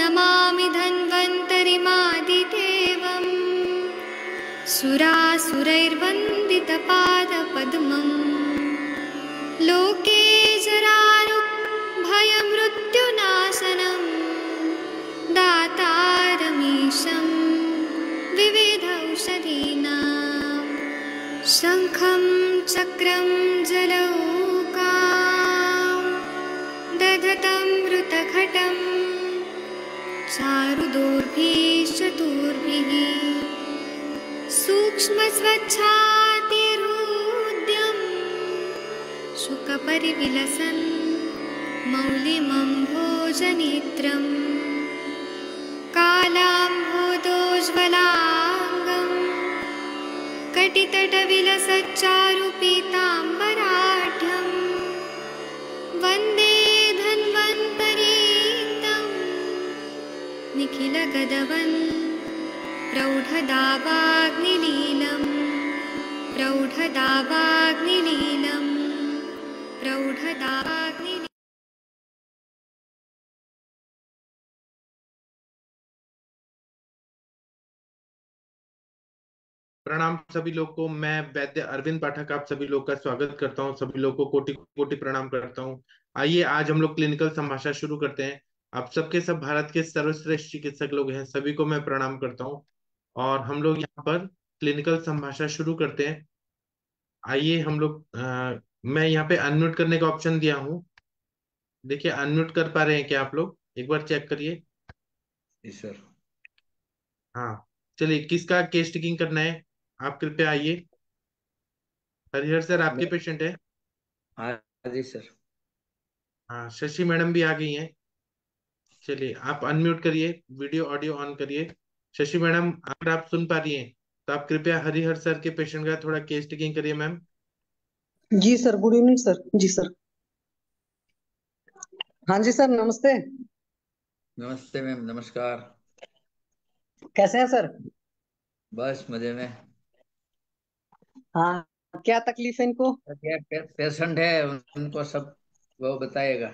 नमामि धन्वन्तरिमादिदेवम् सुरासुरैर्वन्दितपादपद्मम् लोके जरारुभयमृत्युनाशनम् दातारमीशं विविधौषधीनां शङ्खं चक्रं जलौकां दधतं मृतघटं चारुदोर्भिश्चतुर्भिः सूक्ष्मस्वच्छातिरुद्यं शुकपरिविलसन् मौलिमं भोजनेत्रम् कालाम्भोदोज्ज्वलाङ्गं कटितटविलसच्चारुपीताम्बराढ्यं वन्दे धन्वन्तरीतं निखिलगदवन् प्रौढदावाग्निलीलं प्रौढदावाग्निलीलं प्रौढदावाग्निलीलम्। प्रणाम सभी लोग को। मैं वैद्य अरविंद पाठक आप सभी लोग का स्वागत करता हूं। सभी लोग को कोटि कोटि प्रणाम करता हूं। आइए आज हम लोग क्लिनिकल संभाषा शुरू करते हैं। आप सबके सब भारत के सर्वश्रेष्ठ चिकित्सक लोग हैं, सभी को मैं प्रणाम करता हूं और हम लोग यहाँ पर क्लिनिकल संभाषा शुरू करते हैं। आइए हम लोग मैं यहाँ पे अनम्यूट करने का ऑप्शन दिया हूँ। देखिए अनम्यूट कर पा रहे हैं क्या आप लोग? एक बार चेक करिए। सर। हाँ, चलिए किसका केस टेकिंग करना है? आप कृपया आइए। हरिहर सर आपके पेशेंट है? हाँ जी सर। हाँ, शशि मैडम भी आ गई हैं। चलिए आप अनम्यूट करिए, वीडियो ऑडियो ऑन करिए। शशि मैडम अगर आप सुन पा रही हैं तो आप कृपया हरिहर सर के पेशेंट का थोड़ा केस टेकिंग करिए मैम। जी सर, गुड इवनिंग सर। जी सर। हाँ जी सर, नमस्ते। नमस्ते मैम, नमस्कार। कैसे हैं सर? बस मजे में। हाँ, क्या तकलीफ है इनको? क्या पेशेंट है, उनको सब वो बताइएगा।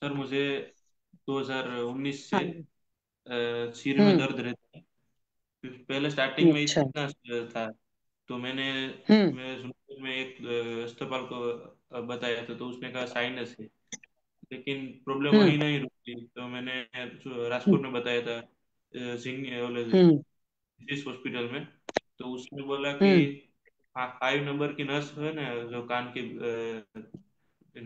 सर मुझे 2019 से हाँ जी। सिर में दर्द रहता है। पहले स्टार्टिंग में अच्छा। इतना था तो हम्म मैं सुनपुर में एक अस्पताल को बताया था तो उसने कहा साइनस है, लेकिन प्रॉब्लम हम्म वहीं नहीं रुकी तो मैंने हम्म राजपुर में बताया था सिंह हम्म इस हॉस्पिटल में। तो उसने बोला कि हम्म 5 नंबर की नस है ना जो कान के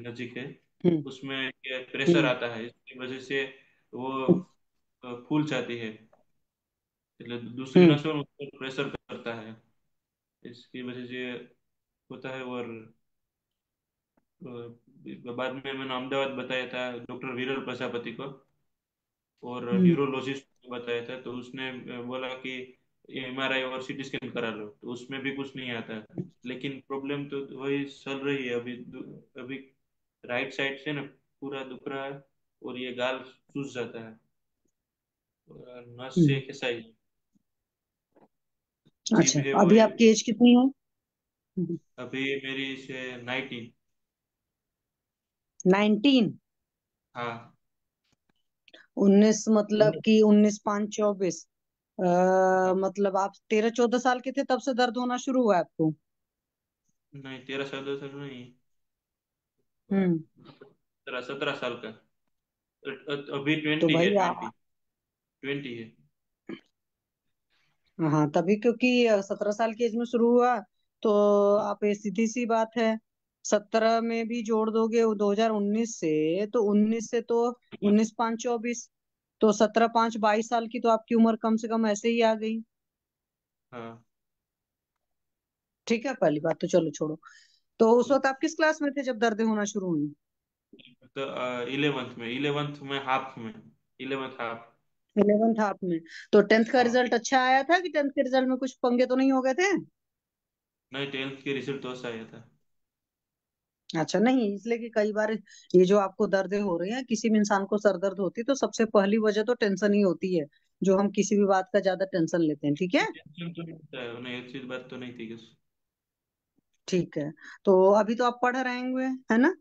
नजीक है, हम्म उसमें प्रेशर हम्म आता है, इसकी वजह से वो फूल जाती है, मतलब दूसरी हम्म नसों में प्रेशर करता है, इसकी वजह से होता है। और बाद में मैंने अहमदाबाद बताया था डॉक्टर वीरल प्रजापति को और हम्म न्यूरोलॉजिस्ट को बताया था तो उसने बोला कि एमआरआई और सीटी स्कैन करा लो, तो उसमें भी कुछ नहीं आता। लेकिन प्रॉब्लम तो वही चल रही है अभी। अभी राइट साइड से ना पूरा दुख रहा है और ये गाल सूज जाता है और नस से हम्म। खिंचाई। जीभ अच्छा, है वो अभी आपकी एज कितनी है? अभी मेरी से 19। 19? हाँ 19 मतलब कि 19 5 24? हाँ। मतलब आप 13 14 साल के थे तब से दर्द होना शुरू हुआ आपको? नहीं 13 14 साल नहीं, हम्म 17 17 साल का। अभी तो 20 है, भाई 20 है। हाँ, तभी क्योंकि 17 साल की एज में शुरू हुआ तो आप ये सीधी सी बात है। 17 में भी जोड़ दोगे वो 2019 से, तो 19 से तो 19 5 24, तो 17 5 22 साल की तो आपकी उम्र कम से कम ऐसे ही आ गई। हाँ ठीक है, पहली बात तो चलो छोड़ो। तो उस वक्त आप किस क्लास में थे जब दर्द होना शुरू हुई? तो 11th में हाफ में, 11th हाफ। 11th हाफ में? तो 10th का हाँ रिजल्ट अच्छा आया था कि 10th के रिजल्ट में कुछ पंगे तो नहीं हो गए थे? नहीं 10th के रिजल्ट तो अच्छा आया था। अच्छा, नहीं इसलिए कि कई बार ये जो आपको दर्दें हो रही हैं, किसी भी इंसान को सर दर्द होती है तो सबसे पहली वजह तो टेंशन ही होती है, जो हम किसी भी बात का ज्यादा टेंशन लेते हैं। ठीक है। टेंशन तो नहीं होता है, उन्हें एक चीज बात तो नहीं थी कि ठीक है, तो अभी तो आप पढ़ रहे होंगे है ना?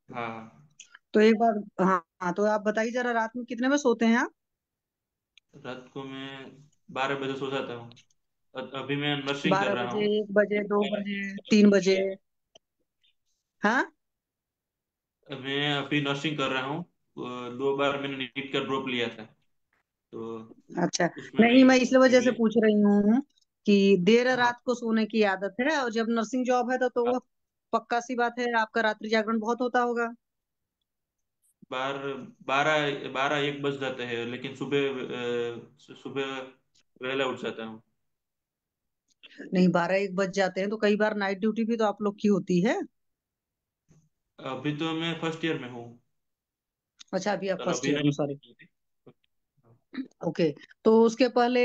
हाँ तो तो एक बार, हाँ हाँ, तो आप बताइए जरा, रात में कितने बजे सोते हैं आप? रात को मैं 12 बजे सो जाता हूँ। अभी मैं नर्सिंग कर 12 रहा बजे, हूँ। 1 बजे, 2 बजे, 3 बजे? हाँ। मैं अभी नर्सिंग कर रहा हूँ। 2 बार मैंने नीट का ड्रॉप लिया था, तो अच्छा। उसमें नहीं, मैं इस वजह से भी पूछ रही हूँ कि देर हाँ, रात को सोने की आदत है, और जब नर्सिंग जॉब है तो वो पक्का सी बात है, आपका रात्रि जागरण बहुत होता होगा। बार 12 12 1 बज जाते हैं, लेकिन सुबह सुबह वेला उठ जाता हूँ। नहीं, 12 1 बज जाते हैं तो कई बार नाइट ड्यूटी भी तो आप लोग की होती है। अभी तो मैं फर्स्ट ईयर में हूँ, अच्छा, अभी आप पर फर्स्ट अभी ईयर में, नहीं। सॉरी। ओके। तो उसके पहले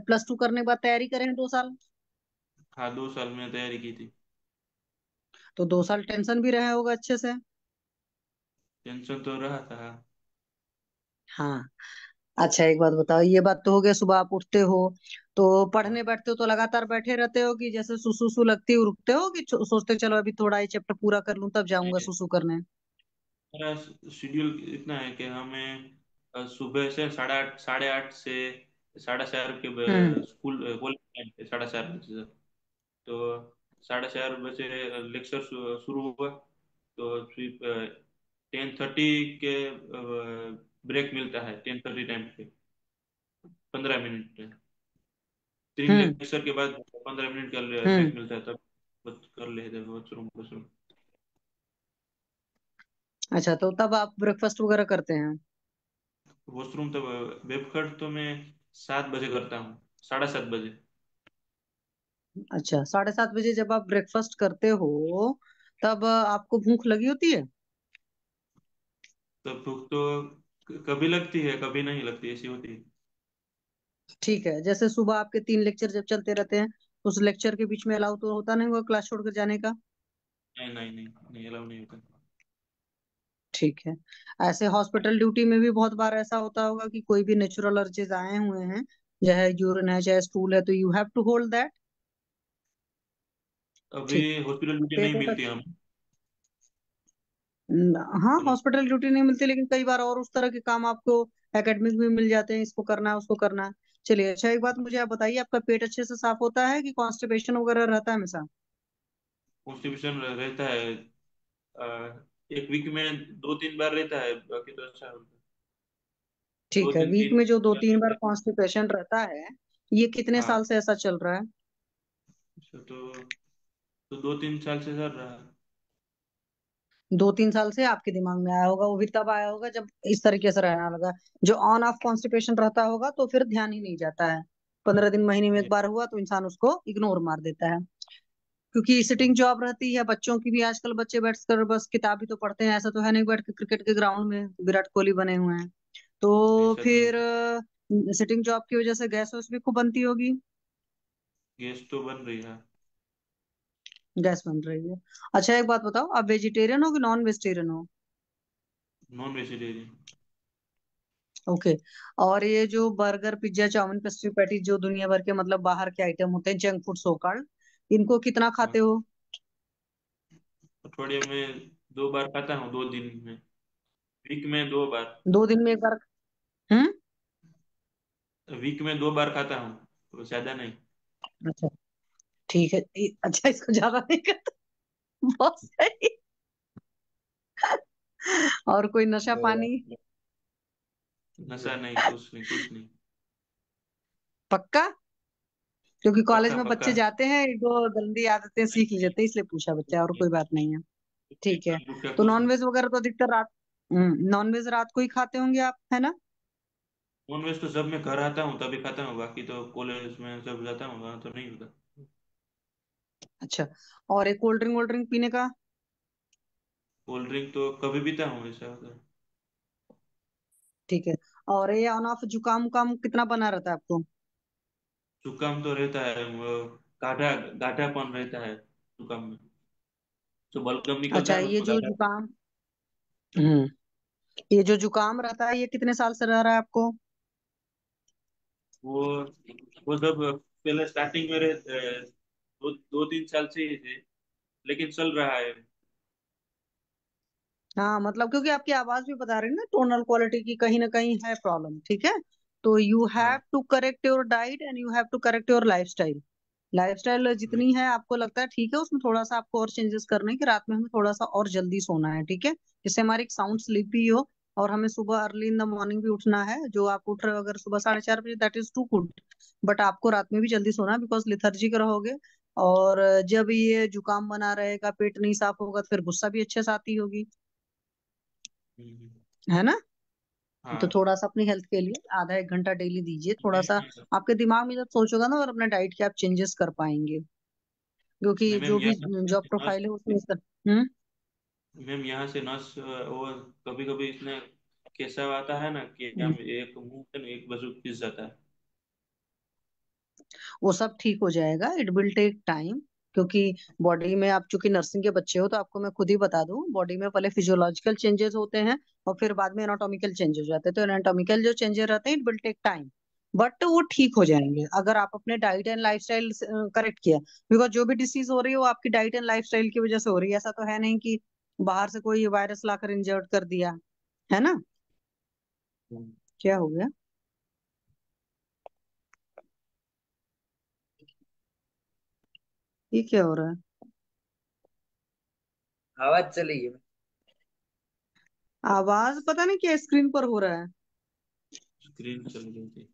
+2 करने के बाद तैयारी करें 2 साल। हाँ, 2 साल में तैयारी की थी। तो 2 साल टेंशन भी रहा होगा अच्छे से। टेंशन तो रहा था। हाँ। अच्छा, एक बात बताओ, ये बात तो हो गया, सुबह आप उठते हो तो हाँ, पढ़ने बैठते हो तो लगातार बैठे रहते हो, कि जैसे सुसु सु लगती है रुकते हो, कि सोचते हो, चलो अभी थोड़ा ये चैप्टर पूरा कर लूं तब जाऊंगा सुसु करने? मेरा शेड्यूल इतना है कि हमें सुबह से 8:30 8:30 से 4:30 के हम्म। स्कूल कॉलेज टाइम पे 4:30 बजे तक। तो 4:30 बजे लेक्चर शुरू हुआ, तो फिर 10:30 के ब्रेक मिलता है, 10:30 टाइम पे 15 मिनट। 3 हम्म। लेक्चर के बाद 15 मिनट का हम्म। ब्रेक मिलता है, तब बस कर लेते हैं वॉशरूम वॉशरूम। अच्छा, तो तब आप ब्रेकफास्ट वगैरह करते हैं? वॉशरूम तब वेब कट तो मैं 7 बजे करता हूँ, 7:30 बजे। अच्छा, 7:30 बजे जब आप ब्रेकफास्ट करते हो तब आपको भूख लगी होती है? तो भूख तो कभी लगती है, कभी नहीं लगती, ऐसी होती है। ठीक है, जैसे सुबह आपके 3 लेक्चर जब चलते रहते हैं, उस लेक्चर के बीच में अलाउ तो होता नहीं होगा क्लास छोड़कर जाने का? नहीं नहीं नहीं नहीं, अलाउ नहीं होता। ठीक है। ऐसे हॉस्पिटल ड्यूटी में भी बहुत बार ऐसा होता होगा कि कोई भी नेचुरल अर्जेज आए हुए हैं, चाहे यूरिन है चाहे स्टूल है, तो you have to hold that. अभी ठीक। हॉस्पिटल ड्यूटी पेट नहीं वेट मिलती हमें। हाँ, हेलो। हॉस्पिटल ड्यूटी नहीं मिलती, लेकिन कई बार और उस तरह के काम आपको एकेडमिक में मिल जाते हैं, इसको करना है उसको करना है। चलिए, अच्छा, एक बात मुझे आप बताइए, आपका पेट अच्छे से साफ होता है कि कॉन्स्टिपेशन वगैरह रहता है हमेशा? कॉन्स्टिपेशन रहता है, एक वीक में 2 3 बार रहता है, बाकी तो अच्छा होता है। दो ठीक है, दिन वीक तीन में जो 2 3 बार रहता है। कॉन्स्टिपेशन रहता है, ये कितने हाँ, साल से ऐसा चल रहा है? अच्छा, तो 2 3 साल से चल रहा है। 2 3 साल से आपके दिमाग में आया होगा, वो भी तब आया होगा जब इस तरीके से रहना लगा। जो ऑन ऑफ कॉन्स्टिपेशन रहता होगा तो फिर ध्यान ही नहीं जाता है, 15 दिन महीने में एक बार हुआ तो इंसान उसको इग्नोर मार देता है। क्योंकि सिटिंग जॉब रहती है बच्चों की भी, आजकल बच्चे बैठकर बस किताब ही तो पढ़ते हैं, ऐसा तो है नहीं बैठ के क्रिकेट के ग्राउंड में विराट कोहली बने हुए हैं। तो ऐसा तो नहीं। फिर सिटिंग जॉब की वजह से गैस वैस भी खूब बनती होगी। गैस तो बन रही है। गैस बन रही है। अच्छा, एक बात बताओ, आप वेजिटेरियन हो कि नॉन वेजिटेरियन हो? Non vegetarian. ओके। और ये जो burger pizza chow mein pastry patties जो दुनिया भर के मतलब बाहर के आइटम होते हैं, जंक फूड सो कॉल्ड, इनको कितना खाते हो? अठवाडिये में 2 बार खाता हूँ, 2 दिन में, वीक में 2 बार। 2 दिन में एक बार? हम्म। वीक में 2 बार खाता हूँ, तो ज्यादा नहीं। अच्छा, ठीक है, अच्छा, इसको ज्यादा नहीं करते। बहुत सही। और कोई नशा पानी? नशा नहीं, कुछ नहीं कुछ नहीं। पक्का? क्योंकि कॉलेज पक्का में पक्का। बच्चे जाते हैं, जो गंदी आदतें सीख लेते हैं, इसलिए पूछा बच्चा, और कोई बात नहीं है। ठीक है। गुटखा तो कुछ नहीं। नॉनवेज वगैरह तो अधिकतर रात, नॉनवेज रात को ही खाते होंगे आप, है ना? नॉन वेज तो जब मैं घर आता हूँ तभी खाता हूँ, बाकी तो कॉलेज में जब जाता हूँ वहाँ तो नहीं होता। अच्छा। और एक कोल्ड ड्रिंक वोल्ड ड्रिंक पीने का? कोल्ड ड्रिंक तो कभी पीता हूँ, ऐसा होता है। ठीक है। और ये ऑन ऑफ जुकाम उकाम कितना बना रहता है आपको? जुकाम तो रहता है, वो गाढ़ा गाढ़ापन रहता है जुकाम में, जो बलगम निकलता अच्छा, है ये उसमें जो गाढ़ा। जुकाम, हम्म, ये जो जुकाम रहता है, ये कितने साल से रह रहा है आपको? वो वो जब पहले स्टार्टिंग में 2 2 3 साल से ही थे, लेकिन चल रहा है। हाँ मतलब क्योंकि आपकी आवाज भी बता रही है ना टोनल क्वालिटी की कहीं ना कहीं है प्रॉब्लम, ठीक है। तो यू हैव हाँ। To correct your diet and you have to correct your lifestyle. Lifestyle जितनी है आपको लगता है ठीक है, उसमें थोड़ा सा आपको और चेंजेस करने हैं कि रात में हमें थोड़ा सा और जल्दी सोना है, ठीक है, जिससे हमारी एक साउंड स्लीप भी हो। और हमें सुबह अर्ली इन द मॉर्निंग भी उठना है। जो आप उठ रहे हो अगर सुबह 4:30 बजे, that is too good. But आपको रात में भी जल्दी सोना है, बिकॉज लिथर्जिक रहोगे। और जब ये जुकाम बना रहेगा, पेट नहीं साफ होगा, तो फिर गुस्सा भी अच्छे से आती होगी, हम्म, है ना। तो हाँ। थोड़ा सा अपनी हेल्थ के लिए आधा 1 घंटा डेली दीजिए थोड़ा सा। मैम आपके दिमाग में जब सोचोगा ना और अपने डाइट के आप चेंजेस कर पाएंगे, क्योंकि मैम जो भी यहाँ जॉब से नस प्रोफाइल है उसमें हम्म। मैम यहाँ से नस वो कभी कभी इसने कैसा आता है ना कि हम्म। हम एक मुंह से ना एक बाजू खिंच जाता है। वो सब ठीक हो जाएगा, इट विल टेक टाइम। क्योंकि बॉडी में आप चूंकि नर्सिंग के बच्चे हो तो आपको मैं खुद ही बता दूं, बॉडी में पहले फिजियोलॉजिकल चेंजेस होते हैं और फिर बाद में एनाटॉमिकल चेंजेस हो जाते हैं। तो एनाटॉमिकल जो चेंजेस रहते हैं it will take time, but वो ठीक हो जाएंगे अगर आप अपने डाइट एंड लाइफस्टाइल करेक्ट किया। बिकॉज जो भी डिसीज हो रही है वो आपकी डाइट एंड लाइफस्टाइल की वजह से हो रही है। ऐसा तो है नहीं कि बाहर से कोई वायरस लाकर इंजर्ट कर दिया, है ना। हम्म। क्या हो गया? ये क्या हो रहा है? आवाज चली गई। आवाज पता नहीं क्या स्क्रीन पर हो रहा है। स्क्रीन चल गई थी।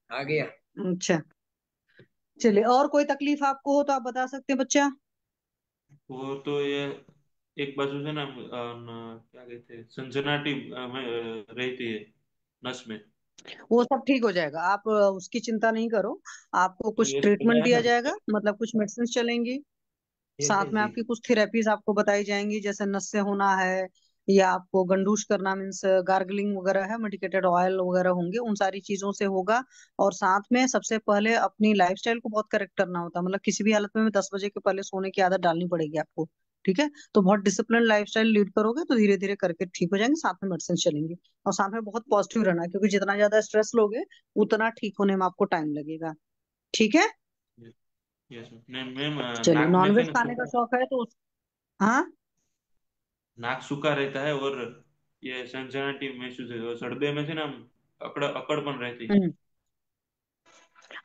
आ गया। अच्छा, चलिए और कोई तकलीफ आपको हो तो आप बता सकते हैं बच्चा। वो तो ये एक बाजू से ना क्या कहते हैं सनसनाटी रहती है नस में। वो सब ठीक हो जाएगा, आप उसकी चिंता नहीं करो। आपको तो कुछ ये ट्रीटमेंट सुना है दिया ना। जाएगा, मतलब कुछ मेडिसिन चलेंगी। ये साथ में कैसी? आपकी कुछ थेरेपीज आपको बताई जाएंगी, जैसे नस से होना है या आपको गंडूश करना, मीन्स गार्गलिंग वगैरह है, मेडिकेटेड ऑयल वगैरह होंगे, उन सारी चीजों से होगा। और साथ में सबसे पहले अपनी लाइफस्टाइल को बहुत करेक्ट करना होता है, मतलब किसी भी हालत में 10 बजे के पहले सोने की आदत डालनी पड़ेगी आपको, ठीक है। तो बहुत डिसिप्लिन लाइफस्टाइल लीड करोगे तो धीरे धीरे करके ठीक हो जाएंगे, साथ में मेडिसिन चलेंगी। और साथ में बहुत पॉजिटिव रहना, क्योंकि जितना ज्यादा स्ट्रेस लोगे उतना ठीक होने में आपको टाइम लगेगा, ठीक है। Yes ma'am. मैम चलिए, नाक में से नॉनवेज ना खाने का सूखा शौक है तो हाँ। नाक सूखा रहता है और ये सनसनाटी महसूस है और सर्दी में से ना अकड़ अकड़पन रहती है। हम्म।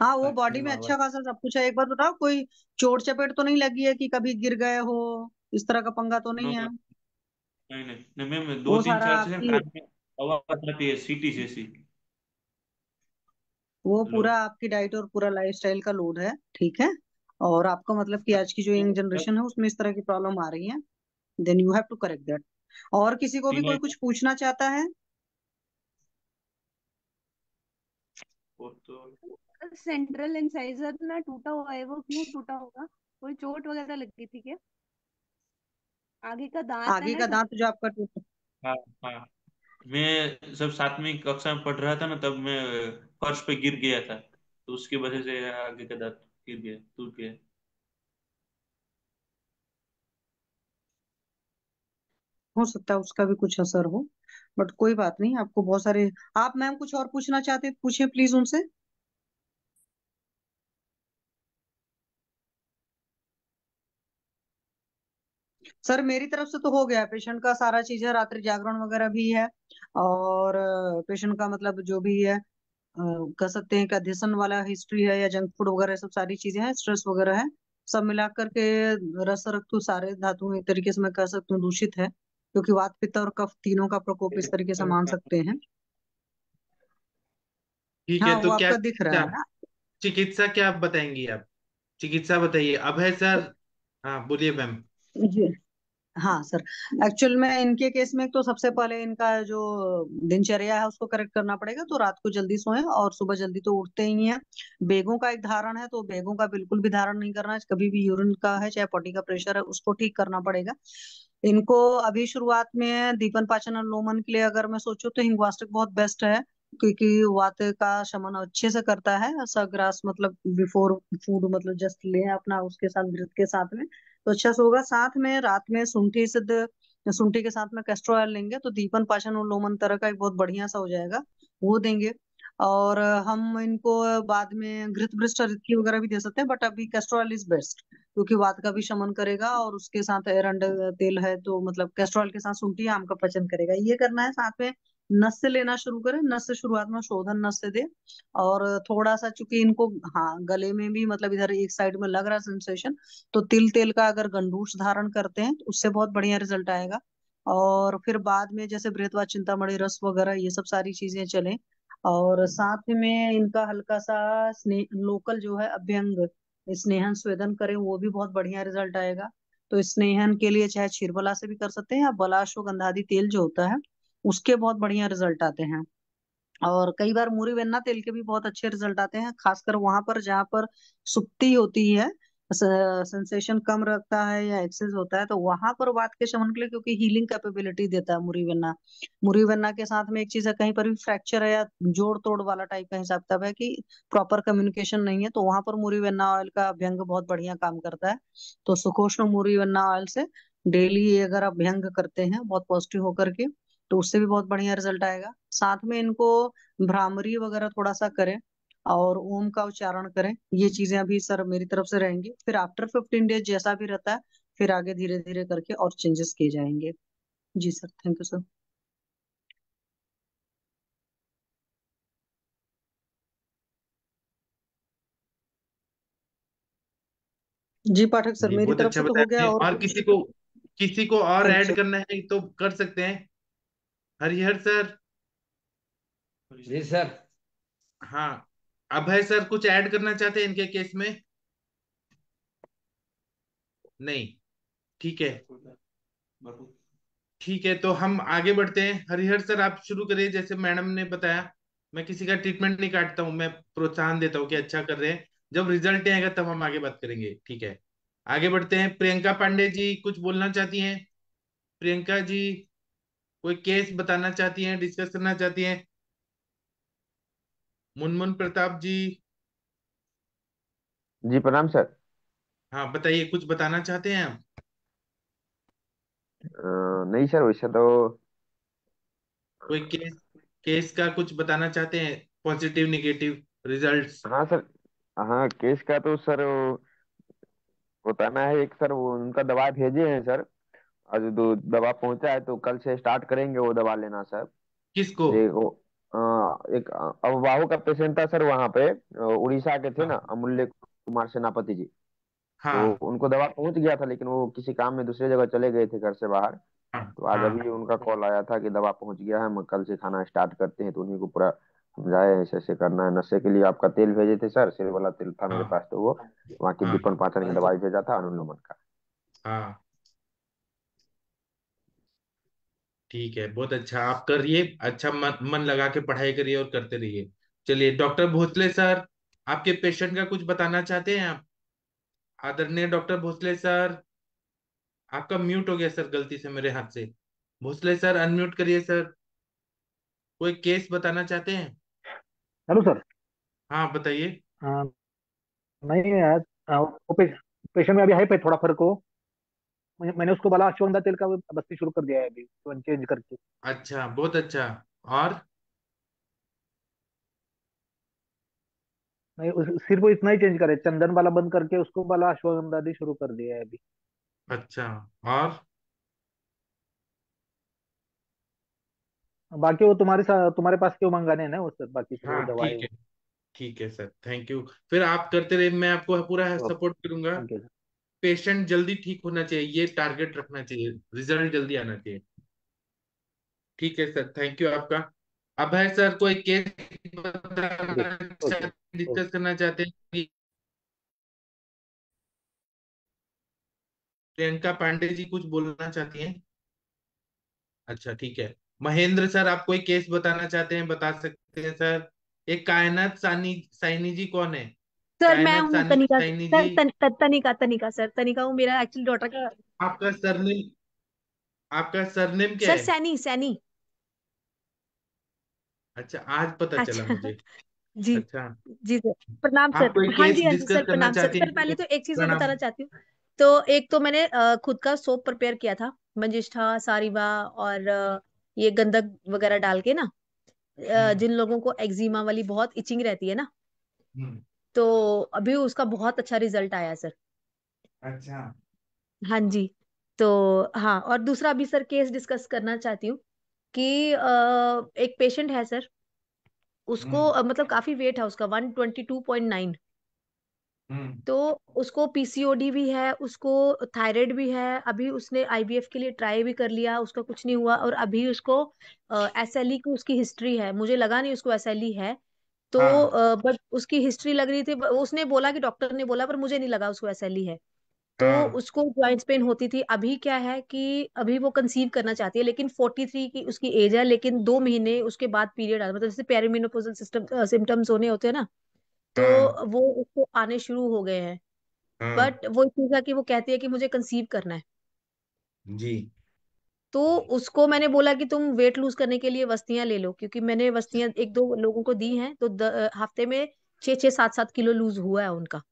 हाँ वो बॉडी मैम में अच्छा आवाज। खासा सब कुछ है। एक बार बताओ, कोई चोट चपेट तो नहीं लगी है कि कभी गिर गए हो, इस तरह का पंगा तो नो नहीं है? नहीं नहीं नहीं मैम दो वो तीन सारा साल से ना आपकी, कान में आवाज आती है सीटी जैसी। वो हेलो। पूरा आपकी डाइट और पूरा लाइफस्टाइल का लोड है, ठीक है। और आपका मतलब कि आज की जो यंग जनरेशन है उसमें इस तरह की प्रॉब्लम आ रही है, then you have to correct that. और किसी को भी तीनों कोई कुछ पूछना चाहता है? और तो सेंट्रल इंसाइजर ना टूटा हुआ है, वो क्यों टूटा होगा? कोई चोट वगैरह लग गई थी क्या? आगे का दांत है आगे ना का टूटा। दांत जो आपका टूटा? हाँ हाँ। मैं जब 7वीं कक्षा में पढ़ रहा था ना तब मैं फर्श पे गिर गया था तो उसकी वजह से आगे का दांत गिर गया टूट गया। हो सकता है उसका भी कुछ असर हो, बट कोई बात नहीं, आपको बहुत सारे। आप मैम कुछ और पूछना चाहते हैं, पूछिए प्लीज उनसे। सर मेरी तरफ से तो हो गया, पेशेंट का सारा चीज है, रात्रि जागरण वगैरह भी है। और पेशेंट का मतलब जो भी है कह सकते हैं कि अध्ययन वाला हिस्ट्री है या जंक फूड वगैरह, सब सारी चीजें हैं, स्ट्रेस वगैरह है, सब मिला करके रस रक्तु सारे धातु एक तरीके से मैं कह सकती हूँ दूषित है, क्योंकि वात पित्त और कफ तीनों का प्रकोप इस तरीके से मान सकते हैं। ठीक हाँ है, वो तो क्या आपका दिख रहा चिकित्सा, है ना। चिकित्सा क्या आप बताएंगी आप? चिकित्सा बताइए अब है सर। हाँ बोलिए मैम। जी हाँ सर। एक्चुअल में इनके केस में तो सबसे पहले इनका जो दिनचर्या है उसको करेक्ट करना पड़ेगा। तो रात को जल्दी सोएं और सुबह जल्दी तो उठते ही हैं। बेगों का एक धारण है, तो बेगों का बिल्कुल भी धारण नहीं करना है, कभी भी यूरिन का है चाहे पॉटी का प्रेशर है उसको ठीक करना पड़ेगा इनको। अभी शुरुआत में दीपन पाचन अनुलोमन के लिए अगर मैं सोचूं तो हिंगवास्टिक बहुत बेस्ट है, क्योंकि वात का शमन अच्छे से करता है। सग्रास मतलब बिफोर फूड, मतलब जस्ट लें अपना उसके साथ घृत के साथ में, तो अच्छा से होगा। साथ में रात में शुंठी सिद्ध, शुंठी के साथ में कैस्टर ऑयल लेंगे तो दीपन पाचन और लोमन तरह का एक बहुत बढ़िया सा हो जाएगा, वो देंगे। और हम इनको बाद में घृतभृष्ट रिद्धि वगैरह भी दे सकते हैं, बट अभी कैस्ट्रॉल इज बेस्ट, क्योंकि वात का भी शमन करेगा और उसके साथ एरंड तेल है तो मतलब कैस्ट्रॉल के साथ शुंठी आम का पचन करेगा। ये करना है। साथ में नस से लेना शुरू करें, नस से शुरुआत में शोधन नस से दे। और थोड़ा सा चूंकि इनको, हाँ, गले में भी मतलब इधर एक साइड में लग रहा है सेंसेशन, तो तिल तेल का अगर गंडूस धारण करते हैं तो उससे बहुत बढ़िया रिजल्ट आएगा। और फिर बाद में जैसे बृहत्वा चिंतामणि रस वगैरह ये सब सारी चीजें चलें। और साथ में इनका हल्का सा स्नेह लोकल जो है अभ्यंग स्नेहन स्वेदन करें, वो भी बहुत बढ़िया रिजल्ट आएगा। तो स्नेहन के लिए चाहे क्षीरबला से भी कर सकते हैं, या बलाश्वगंधादि तेल जो होता है उसके बहुत बढ़िया रिजल्ट आते हैं। और कई बार मूरी वेन्ना तेल के भी बहुत अच्छे रिजल्ट आते हैं, खासकर वहां पर जहाँ पर सुक्ति होती है, सेंसेशन कम रखता है या एक्सेस होता है, तो वहां पर वात के शमन के लिए, क्योंकि हीलिंग कैपेबिलिटी देता है मूरी वेन्ना। मूरी वेन्ना के साथ में एक चीज है, कहीं पर भी फ्रैक्चर है या जोड़ तोड़ वाला टाइप का हिसाब किताब है कि प्रॉपर कम्युनिकेशन नहीं है, तो वहां पर मूरी वेन्ना ऑयल का अभ्यंग बहुत बढ़िया काम करता है। तो सुकोष्ण मूरी वेन्ना ऑयल से डेली अगर अभ्यंग करते हैं बहुत पॉजिटिव होकर के, तो उससे भी बहुत बढ़िया रिजल्ट आएगा। साथ में इनको भ्रामरी वगैरह थोड़ा सा करें और ओम का उच्चारण करें। ये चीजें अभी सर मेरी तरफ से रहेंगी, फिर आफ्टर 15 डेज जैसा भी रहता है फिर आगे धीरे धीरे करके और चेंजेस किए जाएंगे। जी सर, थैंक यू सर। जी पाठक सर, जी मेरी बहुत तरफ अच्छा से तो हो बताया गया, आपने। और और कुछ? किसी को और थैंक यू ऐड सर। करना है तो कर सकते हैं। हरिहर सर। जी सर। हाँ, अभय सर कुछ ऐड करना चाहते हैं इनके केस में? नहीं? ठीक है। ठीक है, तो हम आगे बढ़ते हैं। हरिहर सर आप शुरू करिए। जैसे मैडम ने बताया, मैं किसी का ट्रीटमेंट नहीं काटता हूँ, मैं प्रोत्साहन देता हूँ कि अच्छा कर रहे हैं। जब रिजल्ट आएगा तब हम आगे बात करेंगे। ठीक है, आगे बढ़ते हैं। प्रियंका पांडे जी कुछ बोलना चाहती हैं? प्रियंका जी कोई केस बताना चाहती हैं, डिस्कस करना चाहती हैं? मुनमुन प्रताप जी। जी प्रणाम सर। हाँ बताइए, कुछ बताना चाहते हैं आप? नहीं सर, वैसे तो कोई केस केस का कुछ बताना चाहते हैं, पॉजिटिव निगेटिव रिजल्ट्स? हाँ सर। हाँ, केस का तो सर वो बताना है। एक सर वो उनका दवा भेजे हैं सर, आज दो दवा पहुंचा है तो कल से स्टार्ट करेंगे वो दवा लेना सर। किसको? देखो, एक अवबाहो का पेशेंट था सर वहाँ पे, उड़ीसा के थे ना, हाँ अमूल्य कुमार सेनापति जी। तो हाँ उनको दवा पहुंच गया था, लेकिन वो किसी काम में दूसरी जगह चले गए थे घर से बाहर। हाँ तो आज हाँ अभी उनका कॉल आया था कि दवा पहुंच गया है, हम कल से खाना स्टार्ट करते हैं। तो उन्हीं को पूरा समझाया ऐसे ऐसे करना है। नशे के लिए आपका तेल भेजे थे सर, सिर वाला तेल था मेरे हाँ पास, तो वो वहाँ की हाँ दीपन पाचन की दवाई भेजा था अनुलोमन का। हाँ। ठीक है, बहुत अच्छा। आप करिए, अच्छा मन लगा के पढ़ाई करिए और करते रहिए। चलिए डॉक्टर भोसले सर, आपके पेशेंट का कुछ बताना चाहते हैं आप? आदरणीय डॉक्टर भोसले सर, आपका म्यूट हो गया सर गलती से मेरे हाथ से। भोसले सर अनम्यूट करिए सर। कोई केस बताना चाहते हैं? Hello sir. हाँ बताइए। हाँ, नहीं यार, वो पेशेंट में अभी है पे थोड़ा फर्क हो। मैंने उसको बोला अश्वगंधा तेल का बस्ती शुरू कर दिया है अभी, चेंज करके। अच्छा, बहुत अच्छा। और? नहीं, सिर्फ वो इतना ही चेंज करे, चंदन वाला बंद करके उसको बोला अश्वगंधा दी शुरू कर दिया है अभी। अच्छा। और? बाकी वो तुम्हारे पास क्यों मंगाने हैं ना वो सर, बाकी जो हाँ दवाई ठीक वो। है। ठीक है सर, थैंक यू। फिर आप करते रहिए, मैं आपको पूरा सपोर्ट करूंगा। Thank you sir. पेशेंट जल्दी ठीक होना चाहिए, ये टारगेट रखना चाहिए, रिजल्ट जल्दी आना चाहिए। ठीक है सर, थैंक यू आपका। अभय सर कोई case okay okay okay. Discuss करना चाहते हैं? प्रियंका पांडे जी कुछ बोलना चाहती हैं? अच्छा ठीक है। महेंद्र सर आप कोई केस बताना चाहते हैं, बता सकते हैं सर। एक कायनात साइनी जी कौन है? सर मैं कायनात हूँ तनिका साइनी जी। सर, तनिका सर, तनिका हूँ, मेरा एक्चुअली डॉटर का। आपका सरनेम, आपका सरनेम क्या सर है? सैनी, सैनी। अच्छा, आज पता चला अच्छा। मुझे। जी। अच्छा। जी सर। प्रणाम आप सर। कोई हाँ केस जी, हाँ जी डिस्कस सर, करना प्रणाम सर। चाहती सर हैं? पहले तो एक चीज मैं प्रणाम। बताना चाहती हूँ। तो एक तो मैंने खुद का सोप प्रिपेयर किया था, मंजिष्ठा, सारिवा और ये गंधक वगैरह डाल के ना। जिन लोगों को एक्जिमा वाली बहुत इचिंग रहती है ना, हम्म। तो अभी उसका बहुत अच्छा रिजल्ट आया सर। अच्छा। हाँ जी। तो हाँ, और दूसरा अभी सर केस डिस्कस करना चाहती हूँ कि एक पेशेंट है सर, उसको हम्म। मतलब काफी वेट है उसका 122.9। हम्म। तो उसको पीसीओडी भी है, उसको थायराइड भी है। अभी उसने आईवीएफ के लिए ट्राई भी कर लिया, उसका कुछ नहीं हुआ। और अभी उसको एसएलई की उसकी हिस्ट्री है, मुझे लगा नहीं उसको एसएलई है। तो हाँ। बट उसकी हिस्ट्री लग रही थी, उसने बोला कि डॉक्टर ने बोला, पर मुझे नहीं लगा उसको एसएलई है। तो हाँ। उसको जॉइंट्स पेन होती थी। अभी क्या है कि अभी वो कंसीव करना चाहती है, लेकिन 43 की उसकी एज है, लेकिन 2 महीने उसके बाद पीरियड आता, मतलब जैसे पेरिमेनोपॉजल सिस्टम सिम्टम्स होने होते हैं ना, तो हाँ। वो उसको आने शुरू हो गए हैं। हाँ। बट वो चीज है कि वो कहती है कि मुझे कंसीव करना है। जी। तो उसको मैंने बोला कि तुम वेट लूज करने के लिए वस्तियां ले लो, क्योंकि मैंने वस्तियां एक दो लोगों को दी हैं, तो हफ्ते में 6-6 7-7 किलो लूज हुआ है उनका।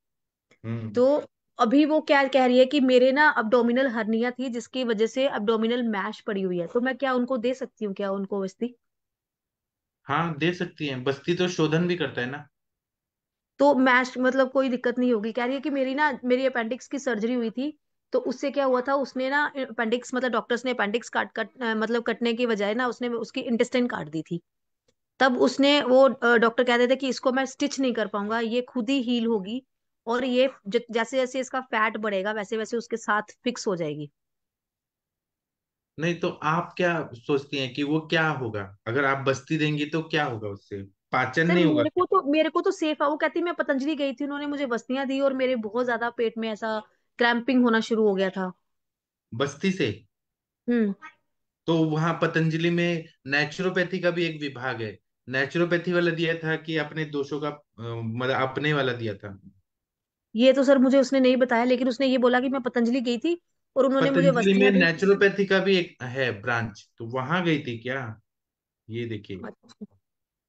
हम्म। तो अभी वो क्या कह रही है कि मेरे ना अब्डोमिनल हर्निया थी, जिसकी वजह से अब्डोमिनल मैश पड़ी हुई है। तो मैं क्या उनको दे सकती हूँ क्या उनको वस्ती? हाँ, दे सकती हैं, बस्ती तो शोधन भी करता है ना। तो मैश मतलब कोई दिक्कत नहीं होगी? कह रही है कि मेरी अपेंडिक्स की सर्जरी हुई थी, तो उससे क्या हुआ था, उसने ना अपेंडिक्स मतलब डॉक्टर्स ने अपेंडिक्स मतलब कटने की बजाय ना उसने उसकी इंटेस्टाइन काट दी थी। तब उसने वो डॉक्टर कहते थे कि इसको मैं स्टिच नहीं कर पाऊंगा, ये खुद ही हील होगी, और ये जैसे जैसे इसका फैट बढ़ेगा वैसे वैसे उसके साथ फिक्स हो जाएगी। नहीं तो आप क्या सोचती हैं कि वो क्या होगा अगर आप बस्ती देंगी, तो क्या होगा उससे? पाचन सर नहीं होगा क्या? मेरे को तो सेफ है। वो कहती मैं पतंजलि गई थी, उन्होंने मुझे बस्तियां दी, और मेरे बहुत ज्यादा पेट में ऐसा क्रैम्पिंग होना शुरू हो गया था। बस्ती से? हम्म। तो वहां पतंजलि में नेचुरोपैथी का भी एक विभाग है। नेचुरोपैथी वाला दिया था कि अपने दोषों का मतलब अपने वाला दिया था? ये तो सर मुझे उसने नहीं बताया, लेकिन उसने ये बोला कि मैं पतंजलि गई थी और उन्होंने मुझे पतंजलि में वस्तियां दी। नेचुरोपैथी का भी एक है ब्रांच, तो वहां गई थी क्या? ये देखिए। अच्छा।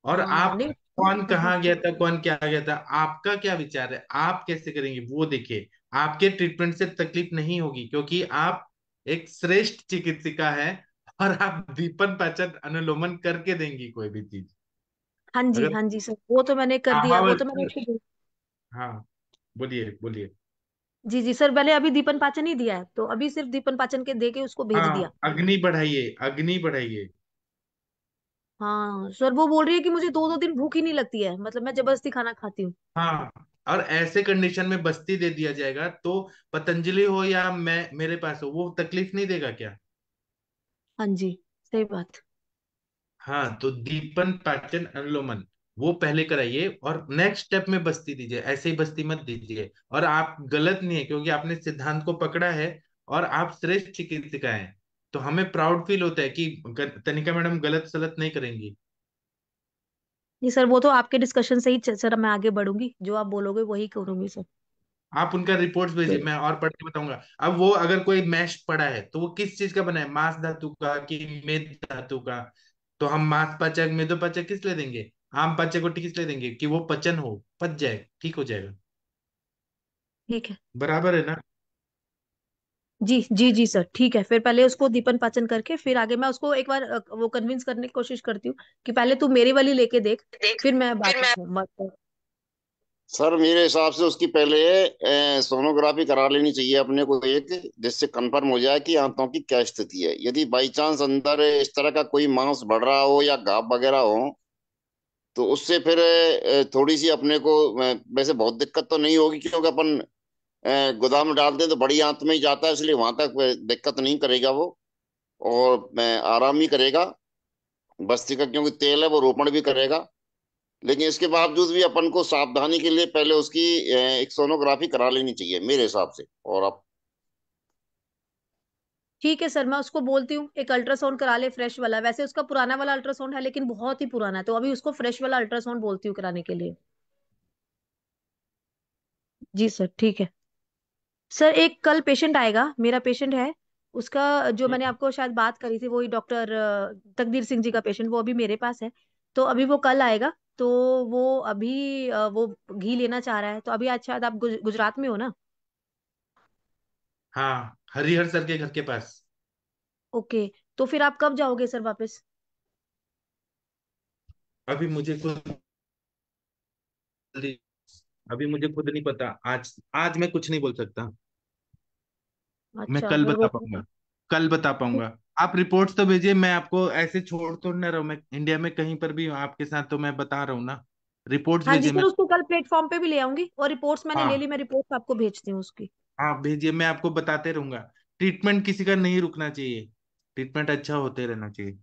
और हाँ आप, नहीं। कौन कहाँ गया था, कौन क्या गया था, आपका क्या विचार है, आप कैसे करेंगे वो देखिए। आपके ट्रीटमेंट से तकलीफ नहीं होगी, क्योंकि आप एक श्रेष्ठ चिकित्सिका है, और आप दीपन पाचन अनुलोमन करके देंगी कोई भी चीज। हाँ जी, अगर हाँ जी सर, वो तो मैंने कर दिया, वो तो मैंने महावर्ती। उसको। हाँ, बोलिए बोलिए। जी जी सर, पहले अभी दीपन पाचन ही दिया है, तो अभी सिर्फ दीपन पाचन के दे के उसको भेज दिया। हाँ, अग्नि बढ़ाइए, अग्नि बढ़ाइए। हाँ सर, वो बोल रही है कि मुझे 2-2 दिन भूख ही नहीं लगती है, मतलब मैं जबरदस्ती खाना खाती हूँ। हाँ, और ऐसे कंडीशन में बस्ती दे दिया जाएगा तो पतंजलि हो या मैं मेरे पास हो, वो तकलीफ नहीं देगा क्या? हाँ जी, सही बात। हाँ, तो दीपन पाचन अनुलोमन वो पहले कराइए, और नेक्स्ट स्टेप में बस्ती दीजिए, ऐसे ही बस्ती मत दीजिए। और आप गलत नहीं है, क्योंकि आपने सिद्धांत को पकड़ा है, और आप श्रेष्ठ चिकित्सिका हैं। तो हमें प्राउड फील होता है कि तनिका मैडम गलत सलत नहीं करेंगी। नहीं सर, वो तो आपके डिस्कशन से ही सर मैं आगे बढ़ूंगी, जो आप बोलोगे वही करूंगी सर। आप उनका रिपोर्ट्स भेजिए, मैं और पढ़ के बताऊंगा। अब वो अगर कोई मैश पड़ा है तो वो किस चीज का बना है, मांस धातु का कि मेद धातु का? तो हम मांस पाचक मेदो पाचक किस लिए देंगे, आम पाचक को किस लिए देंगे? कि वो पचन हो, पच जाए, ठीक हो जाएगा। ठीक है। बराबर है ना? जी जी जी सर, ठीक है। फिर पहले उसको दीपन पाचन करके फिर आगे मैं उसको एक बार वो कन्विंस करने की कोशिश करती हूँ कि पहले तू मेरी वाली लेके देख, देख फिर मैं फिर मैं बात सर मेरे हिसाब से उसकी पहले सोनोग्राफी करा लेनी चाहिए अपने को एक, जिससे कंफर्म हो जाए कि आंतों की क्या स्थिति है। यदि बाई चांस अंदर इस तरह का कोई मांस बढ़ रहा हो या घाव वगैरह हो, तो उससे फिर थोड़ी सी अपने को वैसे बहुत दिक्कत तो नहीं होगी, क्योंकि अपन गोदाम में डालते हैं तो बड़ी आंत में ही जाता है, इसलिए वहां तक दिक्कत नहीं करेगा वो। और आराम ही करेगा बस्ती का, क्योंकि तेल है वो रोपण भी करेगा। लेकिन इसके बावजूद भी अपन को सावधानी के लिए पहले उसकी एक सोनोग्राफी करा लेनी चाहिए मेरे हिसाब से। और आप ठीक है सर, मैं उसको बोलती हूँ एक अल्ट्रासाउंड करा ले फ्रेश वाला। वैसे उसका पुराना वाला अल्ट्रासाउंड है, लेकिन बहुत ही पुराना है, तो अभी उसको फ्रेश वाला अल्ट्रासाउंड बोलती हूँ कराने के लिए। जी सर, ठीक है। सर एक कल पेशेंट आएगा, मेरा पेशेंट है, उसका जो मैंने आपको शायद बात करी थी, वही डॉक्टर तकदीर सिंह जी का पेशेंट, वो अभी मेरे पास है। तो अभी वो कल आएगा। तो वो अभी वो घी लेना चाह रहा है, तो अभी आज शायद आप गुजरात में हो ना? हाँ, हरिहर सर के घर के पास। ओके। तो फिर आप कब जाओगे सर वापस? अभी मुझे खुद अभी मुझे खुद नहीं पता। आज आज मैं कुछ नहीं बोल सकता। मैं अच्छा कल फिर बता वो पाऊंगा। कल बता पाऊंगा। आप रिपोर्ट्स तो भेजिए, मैं आपको ऐसे छोड़ तो ना रहा हूँ। मैं इंडिया में कहीं पर भी हूँ आपके साथ, तो मैं बता रहा हूँ ना। रिपोर्ट्स हाँ जी भेजिए। सर, मैं उसको कल प्लेटफॉर्म पे भी ले आऊंगी, और रिपोर्ट्स मैंने ले ली, हाँ मैं रिपोर्ट्स आपको भेजती हूँ उसकी। हाँ भेजिए, मैं आपको बताते रहूंगा। ट्रीटमेंट किसी का नहीं रुकना चाहिए। ट्रीटमेंट अच्छा होते रहना चाहिए।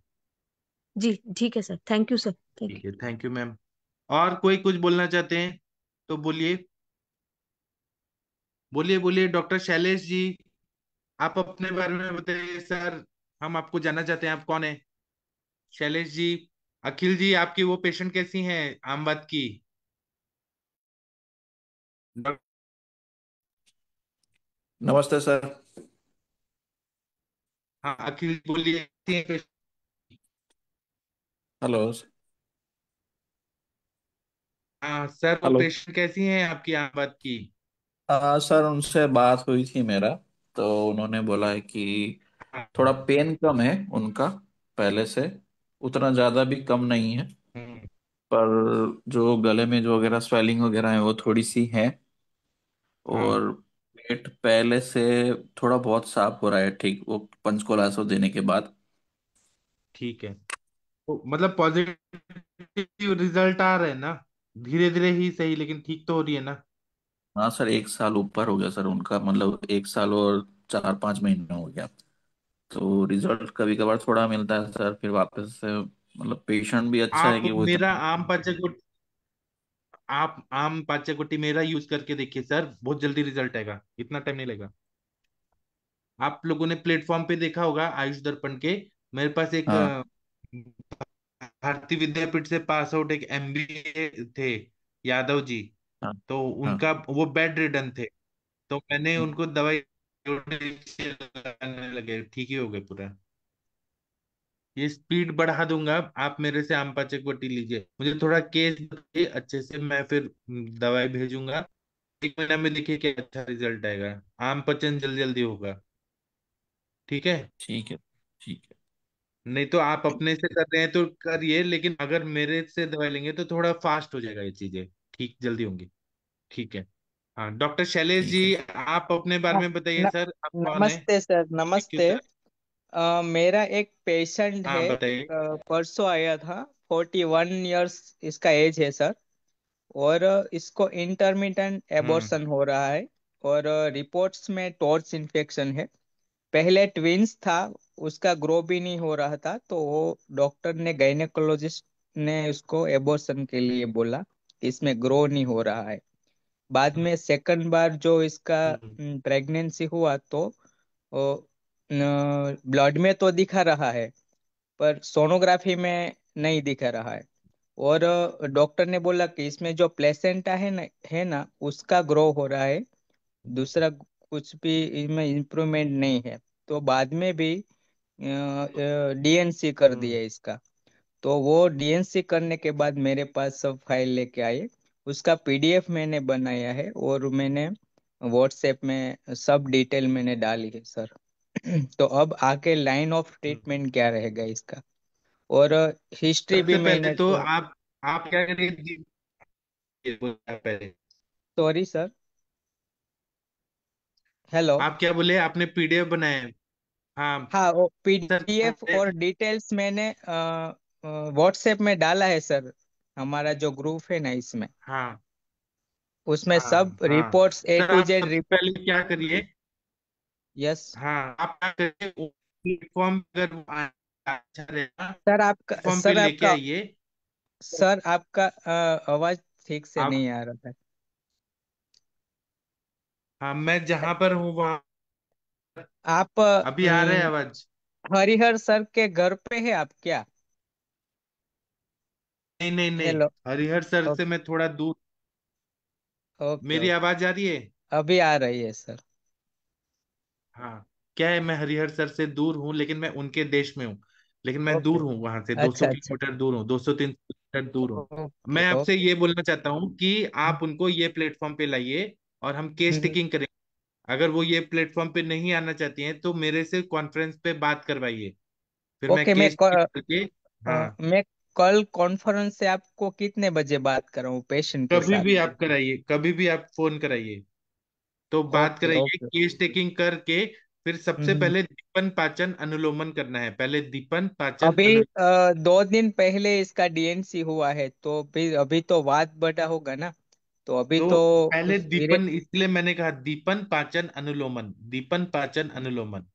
जी ठीक है sir, thank you sir, thank ठीक है, थैंक यू मैम। और कोई कुछ बोलना चाहते हैं तो बोलिए। बोलिए बोलिए डॉक्टर शैलेश जी, आप अपने बारे में बताइए सर। हम आपको जानना चाहते हैं, आप कौन है? शैलेश जी। अखिल जी, आपकी वो पेशेंट कैसी हैं आम बात की? डॉक- नमस्ते सर। हाँ अखिल बोलिए, कैसी हैं patient? हेलो। हाँ सर, वो हेलो। पेशेंट कैसी हैं आपकी आम बात की? सर उनसे बात हुई थी मेरा, तो उन्होंने बोला है कि थोड़ा हाँ। पेन कम है उनका पहले से, उतना ज़्यादा भी कम नहीं है, हम्म, पर जो गले में जो वगैरह स्वेलिंग वगैरह है वो थोड़ी सी है। हाँ और पेट पहले से थोड़ा बहुत साफ हो रहा है, ठीक, वो पंचकोलासो देने के बाद। ठीक है। तो मतलब पॉजिटिव रिजल्ट आ रहे हैं ना? धीरे धीरे ही सही, लेकिन ठीक तो हो रही है ना? हाँ सर, 1 साल ऊपर हो गया सर उनका, मतलब 1 साल और 4-5 महीने हो गया। तो रिजल्ट कभी कभार थोड़ा मिलता है सर, फिर वापस से मतलब पेशेंट भी अच्छा है आप कि वो मेरा इतना। आम पाचक आप आम पाचकोटी मेरा यूज करके देखिए सर, बहुत जल्दी रिजल्ट आएगा, इतना टाइम नहीं लगेगा। आप लोगों ने प्लेटफॉर्म पे देखा होगा आयुष दर्पण के। मेरे पास एक हाँ भारतीय विद्यापीठ से पास आउट एक एमबीए थे, यादव जी। हाँ तो हाँ। उनका वो बेड रिडन थे। तो मैंने उनको दवाई लगाने लगे, ठीक ही हो गए पूरा। ये स्पीड बढ़ा दूंगा। आप मेरे से आम पाचक लीजिए, मुझे थोड़ा केस बताइए अच्छे से, मैं फिर दवाई भेजूंगा। 1 महीना में देखिए क्या अच्छा रिजल्ट आएगा। आम पचन जल्दी जल्दी होगा। ठीक है। ठीक है। ठीक है। नहीं तो आप अपने से कर रहे हैं तो करिए, लेकिन अगर मेरे से दवाई लेंगे तो थोड़ा फास्ट हो जाएगा, ये चीजें ठीक जल्दी होंगी। ठीक है। हाँ डॉक्टर शैलेश ठीक है। जी, आप अपने बारे हाँ, में बताइए न, सर, आप कौन है? नमस्ते सर, थैंक यू नमस्ते। सर। मेरा एक पेशेंट हाँ है, बताइए। परसों आया था। 41 इयर्स इसका एज है सर। और इसको इंटरमिटेंट हम्म एबॉर्शन हो रहा है। और रिपोर्ट्स में टॉर्च इन्फेक्शन है। पहले ट्विंस था, उसका ग्रो भी नहीं हो रहा था, तो वो डॉक्टर ने, गायनेकोलॉजिस्ट ने उसको एबॉर्शन के लिए बोला, इसमें ग्रो नहीं हो रहा है। बाद में सेकंड बार जो इसका हम्म प्रेगनेंसी हुआ, तो ब्लड में तो दिखा रहा है, पर सोनोग्राफी में नहीं दिखा रहा है। और डॉक्टर ने बोला कि इसमें जो प्लेसेंटा है ना उसका ग्रो हो रहा है। दूसरा कुछ भी इसमें इम्प्रूवमेंट नहीं है। तो बाद में भी डीएनसी कर हम्म दिया इसका। तो वो डीएनसी करने के बाद मेरे पास सब फाइल लेके आए। उसका पीडीएफ मैंने बनाया है, और मैंने व्हाट्सएप में सब डिटेल मैंने डाली है सर। तो अब आके लाइन ऑफ हम्म। ट्रीटमेंट क्या रहेगा इसका, और हिस्ट्री भी सबसे पहले मैंने। तो आप क्या करिए ये बोला पहले। Sorry sir. हेलो। आप क्या बोले, आपने पीडीएफ बनाया है? हाँ हाँ, वो सर। पीडीएफ और डिटेल्स मैंने व्हाट्सएप में डाला है सर। हमारा जो ग्रुप है ना, इसमें हाँ उसमें सब हाँ हाँ रिपोर्ट्स ए सर, टू आप जेड सबसे रिपोर्ट। पहले क्या करिए। यस। हाँ आप क्या करिए, प्लेटफॉर्म अगर वो अच्छा रहेगा, सर आपका प्लेटफॉर्म पे सर लेके आपका आइए। सर आपका आवाज ठीक से आप नहीं आ रहा है। हाँ, मैं जहां पर हूँ वहां आप अभी आ रहा है आवाज? हरिहर सर के घर पे है आप क्या? नहीं नहीं नहीं, हेलो। हरिहर सर से मैं थोड़ा दूर। ओके मेरी ओके। आवाज आ रही है? अभी आ रही है सर। हाँ। क्या है, मैं हरिहर सर से दूर हूँ, लेकिन मैं उनके देश में हूँ। लेकिन मैं ओके। दूर हूँ वहां से, 200 अच्छा अच्छा। किलोमीटर दूर हूँ, 200-300 किलोमीटर दूर हूँ। ओके मैं आपसे ओके। ये बोलना चाहता हूँ कि आप उनको ये प्लेटफॉर्म पे लाइए, और हम केस हम्म, टेकिंग करेंगे। अगर वो ये प्लेटफॉर्म पे नहीं आना चाहती हैं तो मेरे से कॉन्फ्रेंस पे बात करवाइए, फिर मैं ओके। केस टेकिंग करके। हाँ मैं कल कॉन्फ्रेंस से आपको कितने बजे बात कराऊं पेशेंट के कभी साथ? भी आप कराइए, कभी भी आप फोन कराइए, तो बात ओके कराइए ओके। केस टेकिंग करके। फिर सबसे हम्म। पहले दीपन पाचन अनुलोमन करना है, पहले दीपन पाचन अभी अनुलोमन। 2 दिन पहले इसका डीएनसी हुआ है, तो फिर अभी तो वात बढ़ा होगा ना, तो अभी तो तो पहले उस वीरे। दीपन, इसलिए मैंने कहा दीपन पाचन अनुलोमन, दीपन पाचन अनुलोमन।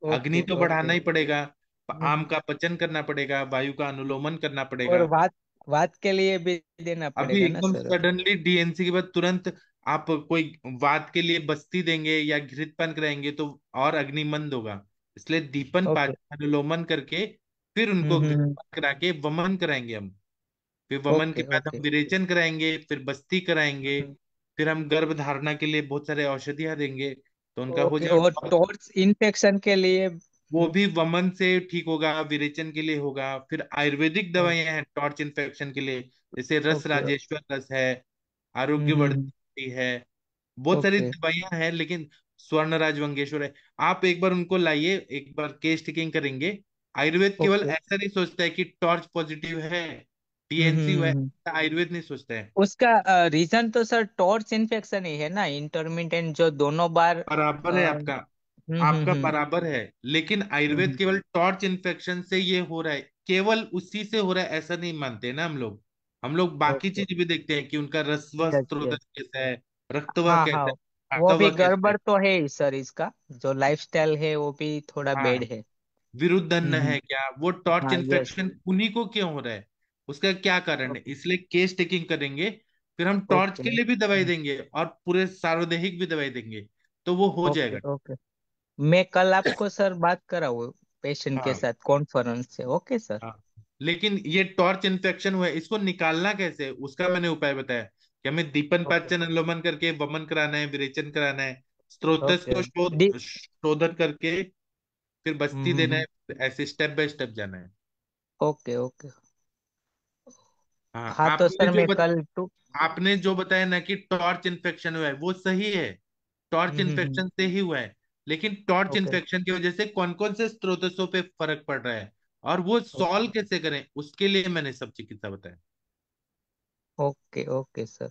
अग्नि ओके तो ओके। बढ़ाना ही पड़ेगा, आम हम्म। का पचन करना पड़ेगा, वायु का अनुलोमन करना और पड़ेगा। वात वात के लिए भी देना अभी पड़ेगा ना एकदम सर? सडनली डीएनसी के बाद तुरंत आप कोई वात के लिए बस्ती देंगे या घृतपान कराएंगे तो और अग्निमंद होगा। इसलिए दीपन ओके। पाचन अनुलोमन करके फिर उनको हम्म। घृतपान करा के वमन कराएंगे हम। फिर वमन के ओके बाद ओके। हम विरेचन कराएंगे, फिर बस्ती कराएंगे। हम्म। फिर हम गर्भ धारणा के लिए बहुत सारे औषधियां देंगे, तो उनका हो ओके, और जाएगा। टॉर्च इन्फेक्शन के लिए? वो भी वमन से ठीक होगा, विरेचन के लिए होगा। फिर आयुर्वेदिक दवाइयां हैं टॉर्च इन्फेक्शन के लिए, जैसे रस ओके। राजेश्वर रस है, आरोग्यवर्धी है, बहुत सारी ओके दवाइयां हैं। लेकिन स्वर्ण राजवंगेश्वर है, आप एक बार उनको लाइए, एक बार केस टेकिंग करेंगे। आयुर्वेद केवल ओके। ऐसा नहीं सोचता है कि टॉर्च पॉजिटिव है, टीएनसी हुआ है, हम्म। आयुर्वेद नहीं सोचता है। उसका रीजन तो सर टॉर्च इन्फेक्शन ही है ना, इंटरमिटेंट जो दोनों बार बराबर है आपका, आपका हम्म। बराबर है। लेकिन आयुर्वेद हम्म। केवल टॉर्च इन्फेक्शन से ये हो रहा है, केवल उसी से हो रहा है ऐसा नहीं मानते ना हम लोग। हम लोग बाकी ओके। चीज भी देखते हैं कि उनका रसवह यस स्त्रोत यस। कैसा है, रक्तवह हाँ हाँ, कैसा है, वो भी शाकावह कैसा है। गड़बड़ तो है ही सर, इसका जो लाइफस्टाइल है वो भी थोड़ा हाँ, बेड है। विरुद्धन्न हम्म। है क्या, वो टॉर्च हाँ यस। इन्फेक्शन उन्हीं को क्यों हो रहा है, उसका क्या कारण है, ओके इसलिए केस टेकिंग करेंगे। फिर हम टॉर्च ओके। के लिए भी दवाई देंगे और पूरे सार्वदेहिक भी दवाई देंगे, तो वो हो ओके जाएगा। ओके। मैं कल आपको सर बात कराऊँ पेशेंट के हाँ साथ कॉन्फ्रेंस से, ओके सर? हाँ। लेकिन ये टॉर्च इन्फेक्शन हुआ है, इसको निकालना कैसे है, उसका मैंने उपाय बताया कि हमें दीपन ओके पाचन अनुलोमन करके वमन कराना है, विरेचन कराना है, स्त्रोतस ओके। को शोधन करके फिर बस्ती देना हम्म। है, ऐसे स्टेप बाय स्टेप जाना है। Okay okay. हाँ, हाँ तो सर मैं कल टू। आपने जो बताया ना कि टॉर्च इन्फेक्शन हुआ है, वो सही है, टॉर्च हम्म। इन्फेक्शन से ही हुआ है। लेकिन टॉर्च ओके इन्फेक्शन की वजह से कौन कौन से स्त्रोतसों पे फर्क पड़ रहा है और वो ओके सॉल्व कैसे करें, उसके लिए मैंने सब चिकित्सा बताया। Okay okay sir.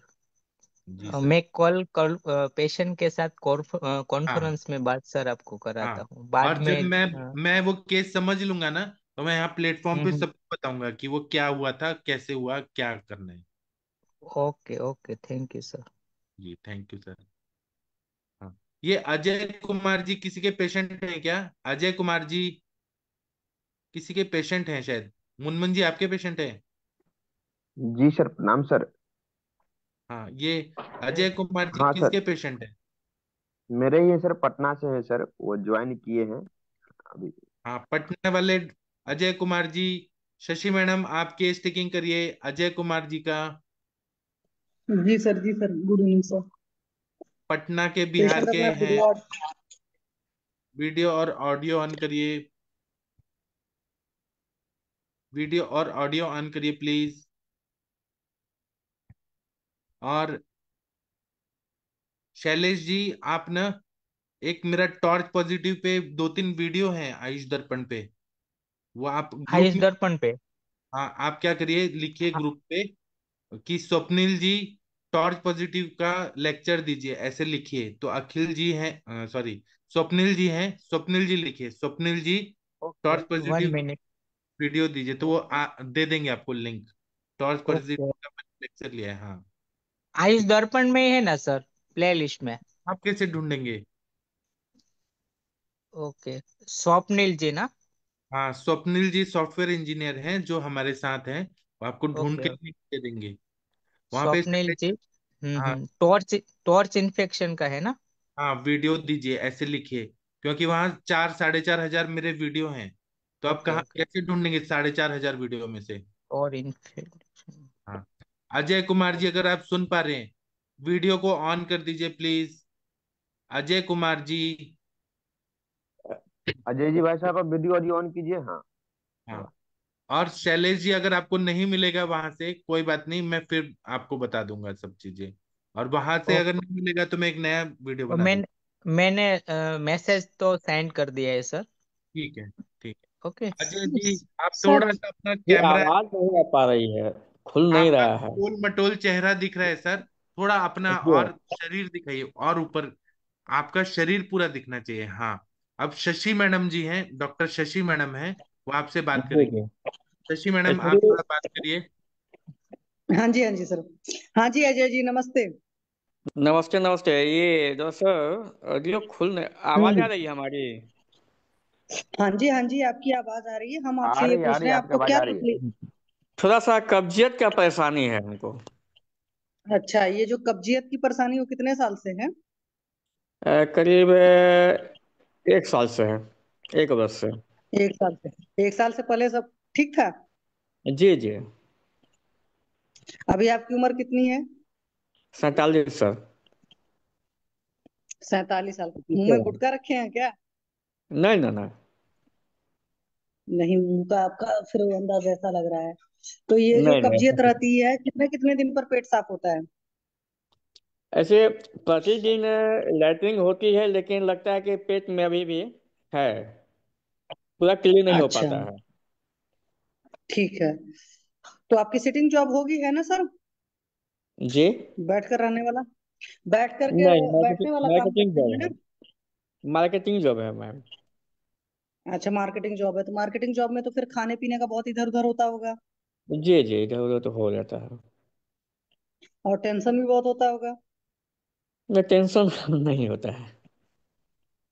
जी सर। मैं कल कल पेशेंट के साथ हाँ कॉन्फ्रेंस में बात सर आपको कराता हाँ। हूँ और बाद में। जब मैं वो केस समझ लूंगा ना, तो मैं यहाँ प्लेटफॉर्म पे हम्म। सबको बताऊंगा कि वो क्या हुआ था, कैसे हुआ, क्या करना है। Okay okay, thank you sir. जी थैंक यू सर। हाँ, ये अजय कुमार जी किसी के पेशेंट हैं क्या? अजय कुमार जी किसी के पेशेंट हैं शायद। मुनमुन जी आपके पेशेंट हैं? जी सर, प्रणाम सर। हाँ, ये अजय कुमार जी हाँ सर, किसके पेशेंट हैं? मेरे ही सर, पटना से है सर, वो ज्वाइन किए हैं अभी। हाँ, पटना वाले अजय कुमार जी। शशि मैडम आप केस टेकिंग करिए अजय कुमार जी का। जी sir, good evening sir. Patna के बिहार पेशेंट के अपना हैं। वीडियो। वीडियो और ऑडियो ऑन करिए, वीडियो और ऑडियो ऑन करिए प्लीज। और शैलेश जी, आप ना, एक मेरा टॉर्च पॉजिटिव पे 2-3 वीडियो हैं आयुष दर्पण पे, वो आप ग्रुप आयुष में। दर्पण पे? हाँ, आप क्या करिए, लिखिए हाँ। ग्रुप पे कि स्वप्निल जी टॉर्च पॉजिटिव का लेक्चर दीजिए, ऐसे लिखिए तो अखिल जी हैं, सॉरी, स्वप्निल जी हैं, स्वप्निल जी लिखिए, Swapnil ji okay, torch 1 minute. Positive video दीजिए, तो वो दे देंगे आपको लिंक। Torch positive okay. का मैंने लेक्चर लिया है। हाँ, आयुष दर्पण में ही है ना सर, प्ले लिस्ट में? आप कैसे ढूंढेंगे? ओके, स्वप्निल जी ना? हाँ, स्वप्निल जी सॉफ्टवेयर इंजीनियर हैं जो हमारे साथ हैं, वो आपको ढूंढ के ओके। लिंक दे देंगे वहां पे। स्वप्निल जी। हाँ टॉर्च टॉर्च इन्फेक्शन का है ना? हाँ, वीडियो दीजिए ऐसे लिखिए, क्योंकि वहाँ 4-4.5 हजार मेरे वीडियो हैं, तो आप ओके कहाँ ओके। कैसे ढूंढेंगे 4.5 हजार वीडियो में से? और इन्फेक्शन। हाँ, अजय कुमार जी अगर आप सुन पा रहे हैं, वीडियो को ऑन कर दीजिए प्लीज, अजय कुमार जी। अजय जी, भाई साहब आप वीडियो ऑडियो ऑन कीजिए। हाँ। हाँ, और शैलेश जी अगर आपको नहीं मिलेगा वहां से कोई बात नहीं, मैं फिर आपको बता दूंगा सब चीजें, और वहां से अगर ओके। नहीं मिलेगा तो मैं एक नया वीडियो और बना दूंगा। मैंने मैसेज तो सेंड कर दिया है सर। ठीक है, ठीक है। ओके। अजय जी, आप सर थोड़ा सा अपना ये कैमरा, आवाज नहीं आ पा रही है, खुल नहीं आपका रहा है। गोल मटोल चेहरा दिख रहा है सर, थोड़ा अपना जी। और शरीर दिखाइए और ऊपर, आपका शरीर पूरा दिखना चाहिए। हाँ, अब शशि मैडम जी हैं, डॉक्टर शशि मैडम हैं, वो आपसे बात जी करेंगे। जी। शशि मैडम, आप एक्चुअली थोड़ा बात करिए। हाँ जी सर। हाँ जी अजय जी नमस्ते। नमस्ते नमस्ते, ये जो सर जो आवाज आ हम्म। रही है हमारी। हाँ जी आपकी आवाज आ रही है। हम आ आपसे ये रही आ पूछ रही रहे है, हैं आपकी आपको आवाज क्या आ रही है। तकलीफ। थोड़ा सा कब्जियत का परेशानी है हमको। अच्छा, ये जो कब्जियत की परेशानी वो कितने साल से है? करीब 1 साल से है, 1 वर्ष से। 1 साल से? 1 साल से पहले सब ठीक था? जी जी। अभी आपकी उम्र कितनी है? 47 सर। 47 साल। मुंह में नहीं गुटखा रखे हैं क्या? नहीं नहीं। नहीं, मुंह का आपका फिर वो अंदाज ऐसा लग रहा है। तो ये जो नहीं नहीं ऐसा कब्जियत कुछ रहती है कितने कितने दिन पर पेट साफ होता है? ऐसे प्रतिदिन लैट्रिन होती है, लेकिन लगता है कि पेट में अभी भी है, पूरा क्लीन नहीं हो अच्छा, पाता है। ठीक है। तो आपकी सिटिंग जॉब होगी है ना सर? जी। बैठ कर रहने वाला, बैठ करके नहीं, बैठने वाला काम मार्केटिंग करते जॉब हैं है। ना? मार्केटिंग जॉब है मैम। अच्छा, मार्केटिंग जॉब है। तो मार्केटिंग जॉब में तो फिर खाने पीने का बहुत इधर उधर होता होगा, जी जी, इधर उधर तो हो जाता है। और टेंशन भी बहुत होता होगा। मैं टेंशन नहीं होता है।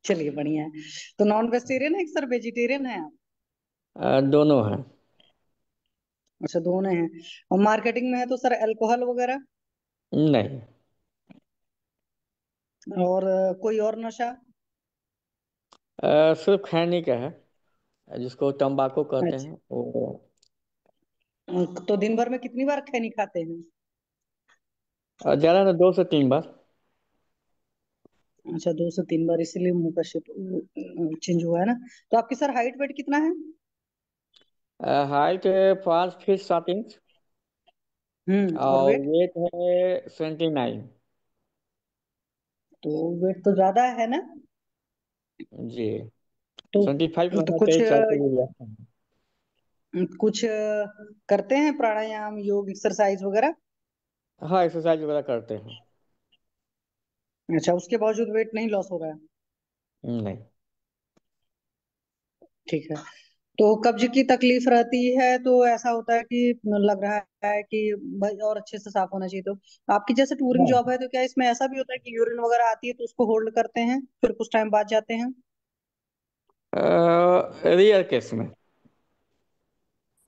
चलिए बढ़िया है। तो नॉन वेजिटेरियन है कि सर वेजिटेरियन है आप? दोनों हैं। अच्छा, दोनों हैं। और मार्केटिंग में है तो सर अल्कोहल वगैरह नहीं। और कोई और नशा? सिर्फ खैनी का है, जिसको तंबाकू कहते अच्छा, हैं वो। तो दिन भर में कितनी बार खैनी खाते हैं? ज्यादा ना 2 से 3 बार। अच्छा, 2 से 3 बार, इसीलिए मुंह का शेप चेंज हुआ है ना? तो आपकी सर हाइट वेट कितना है? हाइट 5 फीट 7 इंच, और और वेट? वेट है 79। तो वेट तो ज्यादा है ना? जी। तो 75 तो रहना कुछ चाहिए, 4 किलो। कुछ करते हैं प्राणायाम योग एक्सरसाइज वगैरह? हाँ, एक्सरसाइज वगैरह करते हैं। अच्छा, उसके बावजूद वेट नहीं लॉस हो रहा है? नहीं। ठीक है। तो कब्ज की तकलीफ रहती है तो ऐसा होता है कि लग रहा है कि भाई और अच्छे से साफ होना चाहिए। तो आपकी जैसे टूरिंग हाँ, जॉब है तो क्या इसमें ऐसा भी होता है कि यूरिन वगैरह आती है तो उसको होल्ड करते हैं फिर कुछ टाइम बाद जाते हैं? रियल केस में।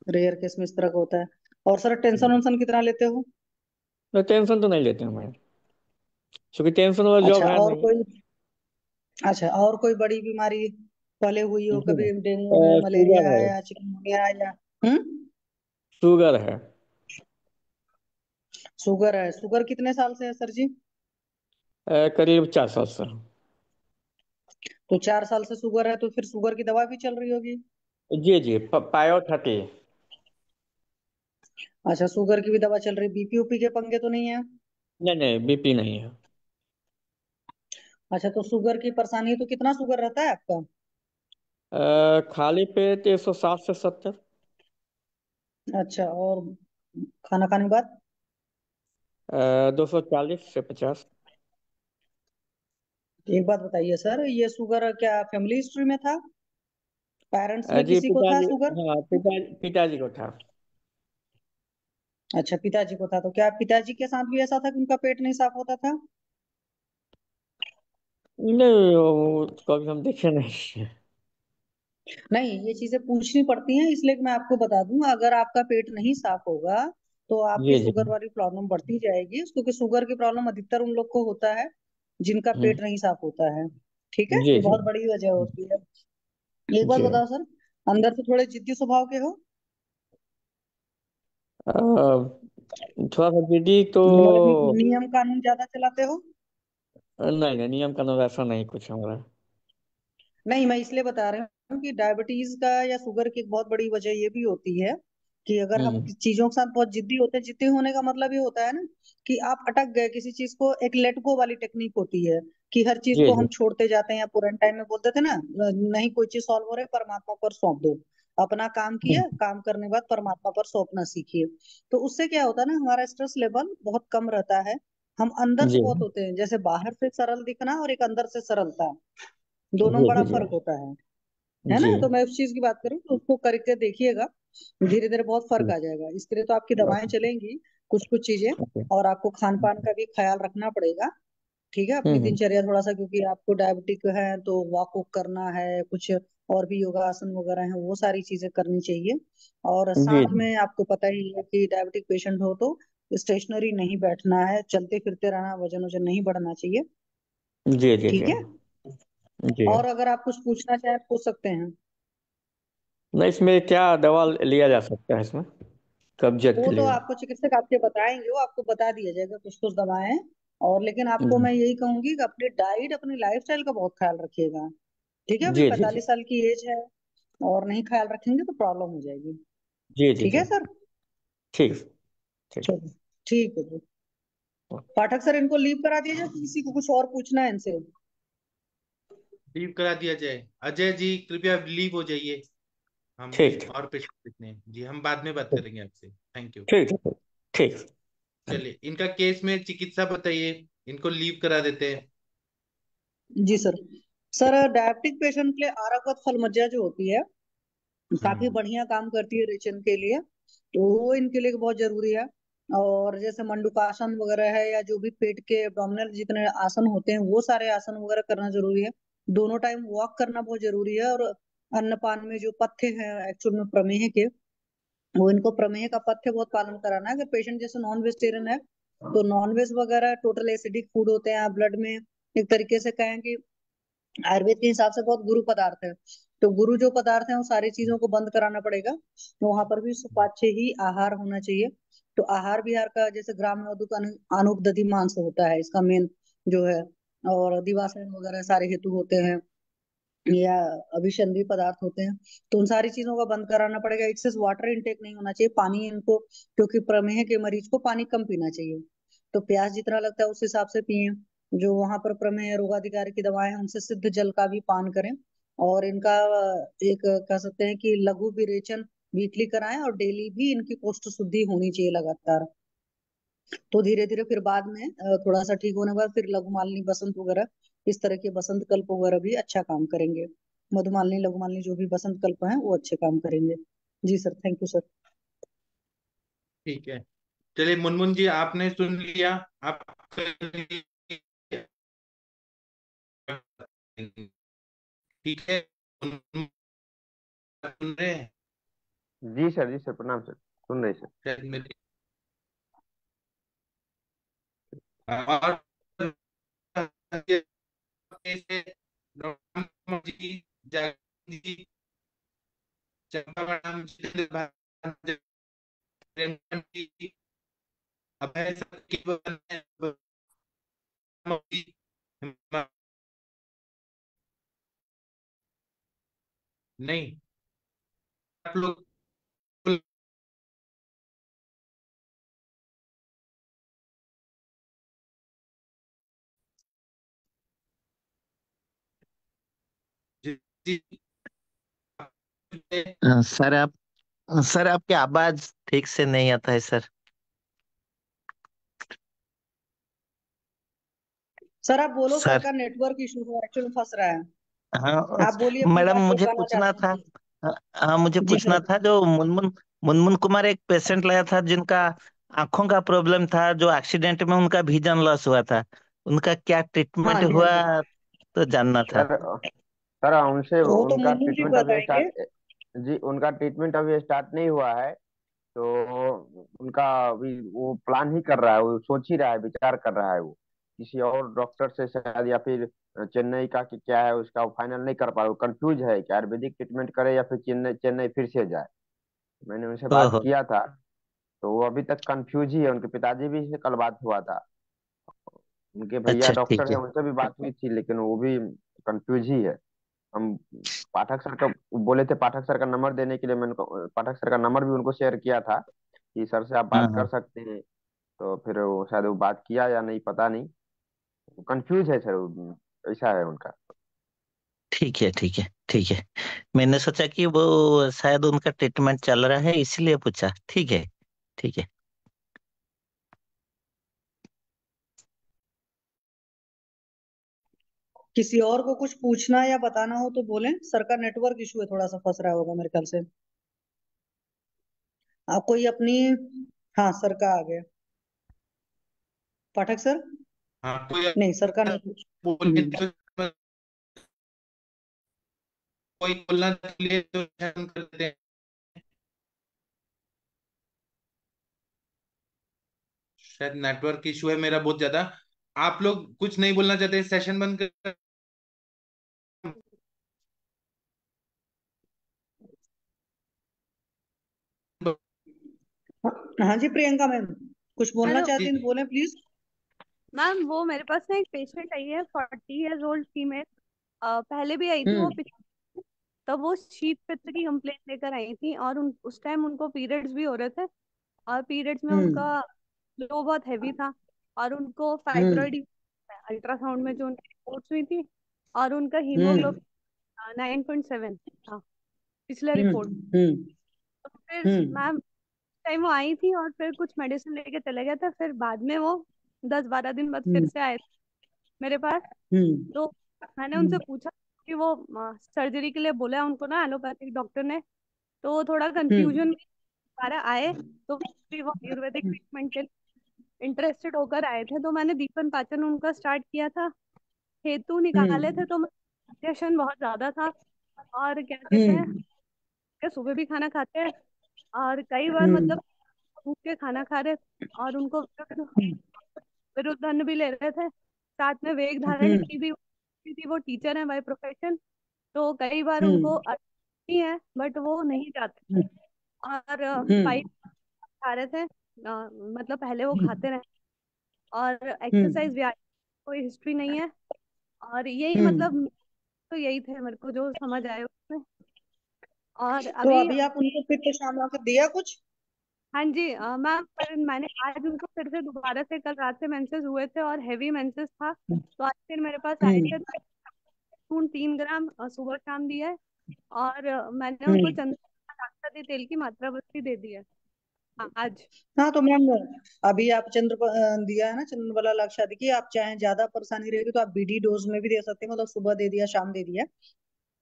रेयर केस में इस तरह का होता है। और सर टेंशन वेंशन कितना लेते हो? तो टेंशन तो नहीं लेते हैं मैं, क्योंकि टेंशन वाला जॉब अच्छा, है और नहीं। कोई, अच्छा और कोई बड़ी बीमारी पहले हुई हो, जी। कभी डेंगू है, शुगर मलेरिया है। है या चिकनगुनिया है या शुगर है। शुगर है? शुगर कितने साल से है सर जी? करीब 4 साल से। तो 4 साल से शुगर है तो फिर शुगर की दवा भी चल रही होगी? जी जी, पायो 30। अच्छा, शुगर की भी दवा चल रही, बीपी उपी के पंगे तो नहीं है? नहीं नहीं, बीपी नहीं है। अच्छा, तो शुगर की परेशानी है तो कितना शुगर रहता है आपका? खाली पेट 160 से 170। अच्छा, और खाना खाने के बाद? 240 से 50। एक बात बताइए सर, ये शुगर क्या फैमिली हिस्ट्री में था? पेरेंट्स में जी, किसी को था पिताजी। शुगर? हाँ, पिताजी को था। अच्छा, पिताजी को था। तो क्या पिताजी के साथ भी ऐसा था कि उनका पेट नहीं साफ होता था? नहीं, वो कभी हम देखे नहीं। नहीं, ये चीजें पूछनी पड़ती हैं इसलिए कि मैं आपको बता दूं, अगर आपका पेट नहीं साफ होगा तो आपकी जी जी। शुगर वाली प्रॉब्लम बढ़ती जाएगी, क्योंकि शुगर की प्रॉब्लम अधिकतर उन लोग को होता है जिनका हम्म, पेट नहीं साफ होता है। ठीक है, जी ये जी। बहुत बड़ी वजह होती है। एक बात जी। बताओ सर, अंदर से थोड़े जिद्दी स्वभाव के हो? थोड़ा सा जिद्दी तो। मतलब नियम कानून ज्यादा चलाते हो? नहीं नहीं, नियम कानून ऐसा नहीं कुछ हमारा। नहीं, मैं इसलिए बता रही हूँ कि डायबिटीज का या शुगर की एक बहुत बड़ी वजह ये भी होती है कि अगर हम चीजों के साथ बहुत जिद्दी होते हैं, जिद्दी होने का मतलब ये होता है ना कि आप अटक गए किसी चीज को, एक लेट गो वाली टेक्निक होती है कि हर चीज जी को जी हम छोड़ते जाते हैं, या पुराने टाइम में बोलते थे ना, नहीं कोई चीज सॉल्व हो रही है परमात्मा पर सौंप दो, अपना काम किया, काम करने के बाद परमात्मा पर सौंपना सीखिए। तो उससे क्या होता है ना, हमारा स्ट्रेस लेवल बहुत कम रहता है, हम अंदर से जी बहुत होते हैं, जैसे बाहर से सरल दिखना और एक अंदर से सरलता, दोनों में जी बड़ा जी जी फर्क होता है जी ना। तो मैं उस चीज की बात करूँ तो उसको करके देखिएगा, धीरे धीरे बहुत फर्क जी आ जाएगा। इसके लिए तो आपकी दवाएं ओके चलेंगी, कुछ कुछ चीजें, ओके और आपको खान पान का भी ख्याल रखना पड़ेगा, ठीक है, अपनी हम्म दिनचर्या थोड़ा सा, क्योंकि आपको डायबिटिक है तो वॉक वॉक करना है, कुछ और भी योगासन वगैरह है, वो सारी चीजें करनी चाहिए। और जी साथ में आपको पता ही है कि डायबिटिक पेशेंट हो तो स्टेशनरी नहीं बैठना है, चलते फिरते रहना, वजन वजन नहीं बढ़ना चाहिए, जी जी ठीक जी है। जी और अगर आप कुछ पूछना चाहें पूछ सकते हैं। नहीं, इसमें क्या दवा लिया जा सकता है इसमें कब्जियत वो के तो लिए? आपको चिकित्सक आपके बताएंगे, वो आपको बता दिया जाएगा कुछ कुछ दवाएं। और लेकिन आपको जी मैं यही कहूंगी कि अपनी डाइट, अपनी लाइफस्टाइल का बहुत ख्याल रखिएगा, ठीक है। अभी जी जी जी 45 साल की एज है और नहीं ख्याल रखेंगे तो प्रॉब्लम हो जाएगी, जी जी ठीक जी है सर। ठीक ठीक चलो ठीक है जी। पाठक सर, इनको लीव करा दिया जाए, किसी को कुछ और पूछना है इनसे। लीव करा दिया जाए। अजय जी कृपया लीव हो जाइए, हम ठीक और पेशेंट देखते हैं जी, हम बाद में बात करेंगे आपसे। Thank you. ठीक ठीक ठीक ठीक चलिए, इनका केस में चिकित्सा बताइए, इनको लीव करा देते हैं। जी सर। सर डायबिटिक पेशेंट के लिए आरक फल मज्जा जो होती है, काफी हम्म। बढ़िया काम करती है रेचन के लिए, तो वो इनके लिए बहुत जरूरी है। और जैसे मंडूकासन वगैरह है, या जो भी पेट के एब्डोमिनल जितने आसन होते हैं, वो सारे आसन वगैरह करना जरूरी है। दोनों टाइम वॉक करना बहुत जरूरी है। और अन्नपान में जो पथ्य है एक्चुअल में प्रमेह के, वो इनको प्रमेह का पथ्य बहुत पालन कराना है। अगर पेशेंट जैसे नॉन वेजिटेरियन है तो नॉन वेज वगैरह टोटल एसिडिक फूड होते हैं, ब्लड में एक तरीके से कहें कि आयुर्वेद के हिसाब से बहुत गुरु पदार्थ है। तो गुरु जो पदार्थ है वो सारी चीजों को बंद कराना पड़ेगा, तो वहां पर भी सुपाच्य ही आहार होना चाहिए। तो आहार विहार का जैसे ग्राम नवदुक आनुक दधि मांस होता है इसका मेन जो है, और दिवासन वगैरह सारे हेतु होते हैं, या अभिसंधि पदार्थ होते हैं। तो उन सारी चीजों का बंद कराना पड़ेगा। एक्सेस वाटर इनटेक नहीं होना चाहिए, पानी इनको, क्योंकि प्रमेह के मरीज को पानी कम पीना चाहिए, तो प्यास जितना लगता है उस हिसाब से पिए। जो वहां पर प्रमेह रोगाधिकारी की दवाएं हैं उनसे सिद्ध जल का भी पान करें। और इनका एक कह सकते हैं कि लघु विरेचन वीकली कराएं, और डेली भी इनकी कोष्ठ शुद्धि होनी चाहिए लगातार। तो धीरे धीरे फिर बाद में थोड़ा सा ठीक होने के बाद फिर लघुमालिनी बसंत वगैरह, इस तरह के बसंत कल्प वगैरह भी अच्छा काम करेंगे। मधुमालिनी लघुमालिनी जो भी बसंत कल्प हैं वो अच्छे काम करेंगे। जी सर, थैंक यू सर। ठीक है। चलिए मुनमुन जी, आपने सुन लिया, आप ठीक है, मुनमुन सुन रहे हैं? जी सर प्रणाम सर, सुन रहे सर। शायद मेरे और कैसे डॉक्टर जी, जागृति जी, चंपा मैडम, जितेंद्र भाई, प्रेमचंद जी, अभय सर की नहीं, आप लोग जी, जी, सर आप सर आपकी आवाज ठीक से नहीं आता है सर। सर आप बोलो, सर सर का नेटवर्क इशू है, एक्चुअली फंस रहा है। हाँ आप बोलिए अपनी मैडम, बात जो मुझे कहना पूछना चाहते था। हैं। हाँ मुझे जी पूछना सर। था, जो मुनमुन मुनमुन कुमार एक पेशेंट लाया था जिनका आंखों का प्रॉब्लम था, जो एक्सीडेंट में उनका विजन लॉस हुआ था, उनका क्या हाँ ट्रीटमेंट जी, हाँ हुआ, जी। तो जानना था। सर सर उनसे वो तो उनका मुन्नू जी ट्रीटमेंट अभी बताएंगे। स्टार्ट, जी उनका ट्रीटमेंट अभी स्टार्ट नहीं हुआ है। तो उनका अभी वो प्लान ही कर रहा है, वो सोच ही रहा है, विचार कर रहा है वो किसी और डॉक्टर से शायद, या फिर चेन्नई का कि क्या है उसका, वो फाइनल नहीं कर पा रहा, वो कंफ्यूज है कि आयुर्वेदिक ट्रीटमेंट करे या फिर चेन्नई चेन्नई फिर से जाए। मैंने उनसे बात ओहो। किया था, तो वो अभी तक कंफ्यूज ही है। उनके पिताजी भी से कल बात हुआ था, उनके भैया अच्छा डॉक्टर ठीक है, है। उनसे भी बात हुई थी, लेकिन वो भी कंफ्यूज ही है। हम पाठक सर का बोले थे, पाठक सर का नंबर देने के लिए मैंने पाठक सर का नंबर भी उनको शेयर किया था कि सर से आप हाँ बात कर हाँ। सकते हैं। तो फिर वो शायद वो बात किया या नहीं, पता नहीं, कंफ्यूज है सर ऐसा है उनका। ठीक है ठीक है ठीक है। मैंने सोचा कि वो शायद उनका ट्रीटमेंट चल रहा है इसलिए पूछा। ठीक है ठीक है। किसी और को कुछ पूछना या बताना हो तो बोलें, सर का नेटवर्क इशू है, थोड़ा सा फंस रहा होगा मेरे ख्याल से। आप कोई अपनी, हाँ सर का आ गया। पाठक सर, हाँ, कोई नहीं सर का नेटवर्क। बोलने तो कोई बोलना के लिए तो हम कर देते हैं। शायद नेटवर्क इशू है मेरा बहुत ज्यादा। आप लोग कुछ नहीं बोलना चाहते, सेशन बंद कर। हाँ जी प्रियंका मैम, कुछ बोलना हेलो चाहती हैं तो बोलें प्लीज। मैम, वो मेरे पास ना एक पेशेंट आई है, 40 years old फीमेल। पहले भी आई थी वो तब वो शीत पित्त की कंप्लेंट लेकर आई थी, और उस टाइम उनको पीरियड्स भी हो रहे थे, और पीरियड्स में हम्म उनका फ्लो बहुत हैवी था, और उनको हम्म फाइब्रॉइड अल्ट्रासाउंड में जो उनकी रिपोर्ट्स हुई थी, और उनका हम्म हीमोग्लोबिन 9.7 था पिछले हम्म रिपोर्ट। हम्म तो फिर मैम टाइम वो आई थी और फिर कुछ मेडिसिन लेके चले गए थे, फिर बाद में वो 10-12 दिन बाद फिर हम्म से आए मेरे पास। हम्म तो मैंने उनसे पूछा कि वो सर्जरी के लिए बोला है उनको ना एलोपैथिक डॉक्टर ने, तो वो थोड़ा कंफ्यूजन में दोबारा आए, तो फिर वो आयुर्वेदिक ट्रीटमेंट के लिए इंटरेस्टेड होकर आए थे। तो मैंने दीपन पाचन उनका स्टार्ट किया था, हेतु निकाले थे, तो इंजेक्शन बहुत ज्यादा था, और क्या कहते हैं कि सुबह भी खाना खाते हैं, और कई बार मतलब भूख के खाना खा रहे थे, और उनको विरुद्ध अन्न भी ले रहे थे, साथ में वेग धारणी भी थी। वो टीचर है बाय प्रोफेशन, तो कई बार उनको नहीं है बट वो नहीं चाहते, और फाइट खा रहे थे। मतलब पहले वो खाते रहे, और एक्सरसाइज व्यायाम कोई हिस्ट्री नहीं है, और यही मतलब तो यही थे मेरे को जो समझ आए उसमें। और तो अभी अभी आप उनको पित्त शामला कर दिया कुछ? हाँ जी मैम, पर मैंने आज उनको फिर से दोबारा से, कल रात से मेंसेस हुए थे और हैवी मेंसेस था, तो आज फिर मेरे पास आए थे, तो 3 ग्राम सुबह शाम दिया है, और मैंने उनको चंद्रदी तेल की मात्रा बस्ती दे दी है आज। हाँ तो मैम, अभी आप दिया है ना चंद्रबला लाक्षादी की, आप चाहे ज्यादा परेशानी रहेगी तो आप बीडी डोज में भी दे सकते हैं, मतलब सुबह दे दिया शाम दे दिया,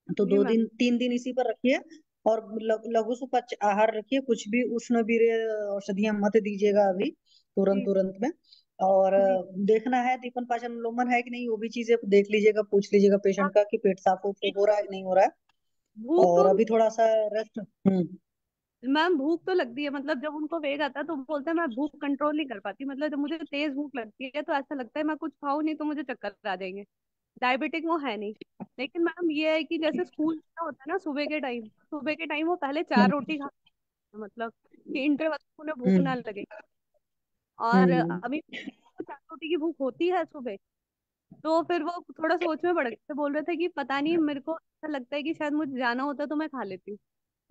तो जी मैम। 3 दिन इसी पर रखिए। और लघु सुपच आहार रखिए, कुछ भी उष्ण बीर्य औषधियां मत दीजिएगा अभी तुरंत जी तुरंत में। और जी देखना है दीपन पाचन उल्लंघन है कि नहीं, वो भी चीजें देख लीजिएगा, पूछ लीजिएगा हाँ, पेशेंट का कि पेट साफ हो रहा है कि नहीं हो रहा है। भूख और तो अभी थोड़ा सा रेस्ट। मैम, भूख तो लगती है, मतलब जब उनको वेग आता है तो बोलते हैं मैं भूख कंट्रोल नहीं कर पाती, मतलब जब मुझे तेज भूख लगती है तो ऐसा लगता है मैं कुछ खाऊं नहीं तो मुझे चक्कर आ जाएंगे। डायबिटिक वो है नहीं, लेकिन मैम ये है कि जैसे स्कूल में होता है ना, सुबह के टाइम वो पहले 4 रोटी खा, मतलब कि इंटरवल में उन्हें भूख ना लगे, और अभी तो 4 रोटी की भूख होती है सुबह। तो फिर वो थोड़ा सोच में पड़ गए थे, बोल रहे थे कि पता नहीं, मेरे को ऐसा लगता है कि शायद मुझे जाना होता तो मैं खा लेती हूँ।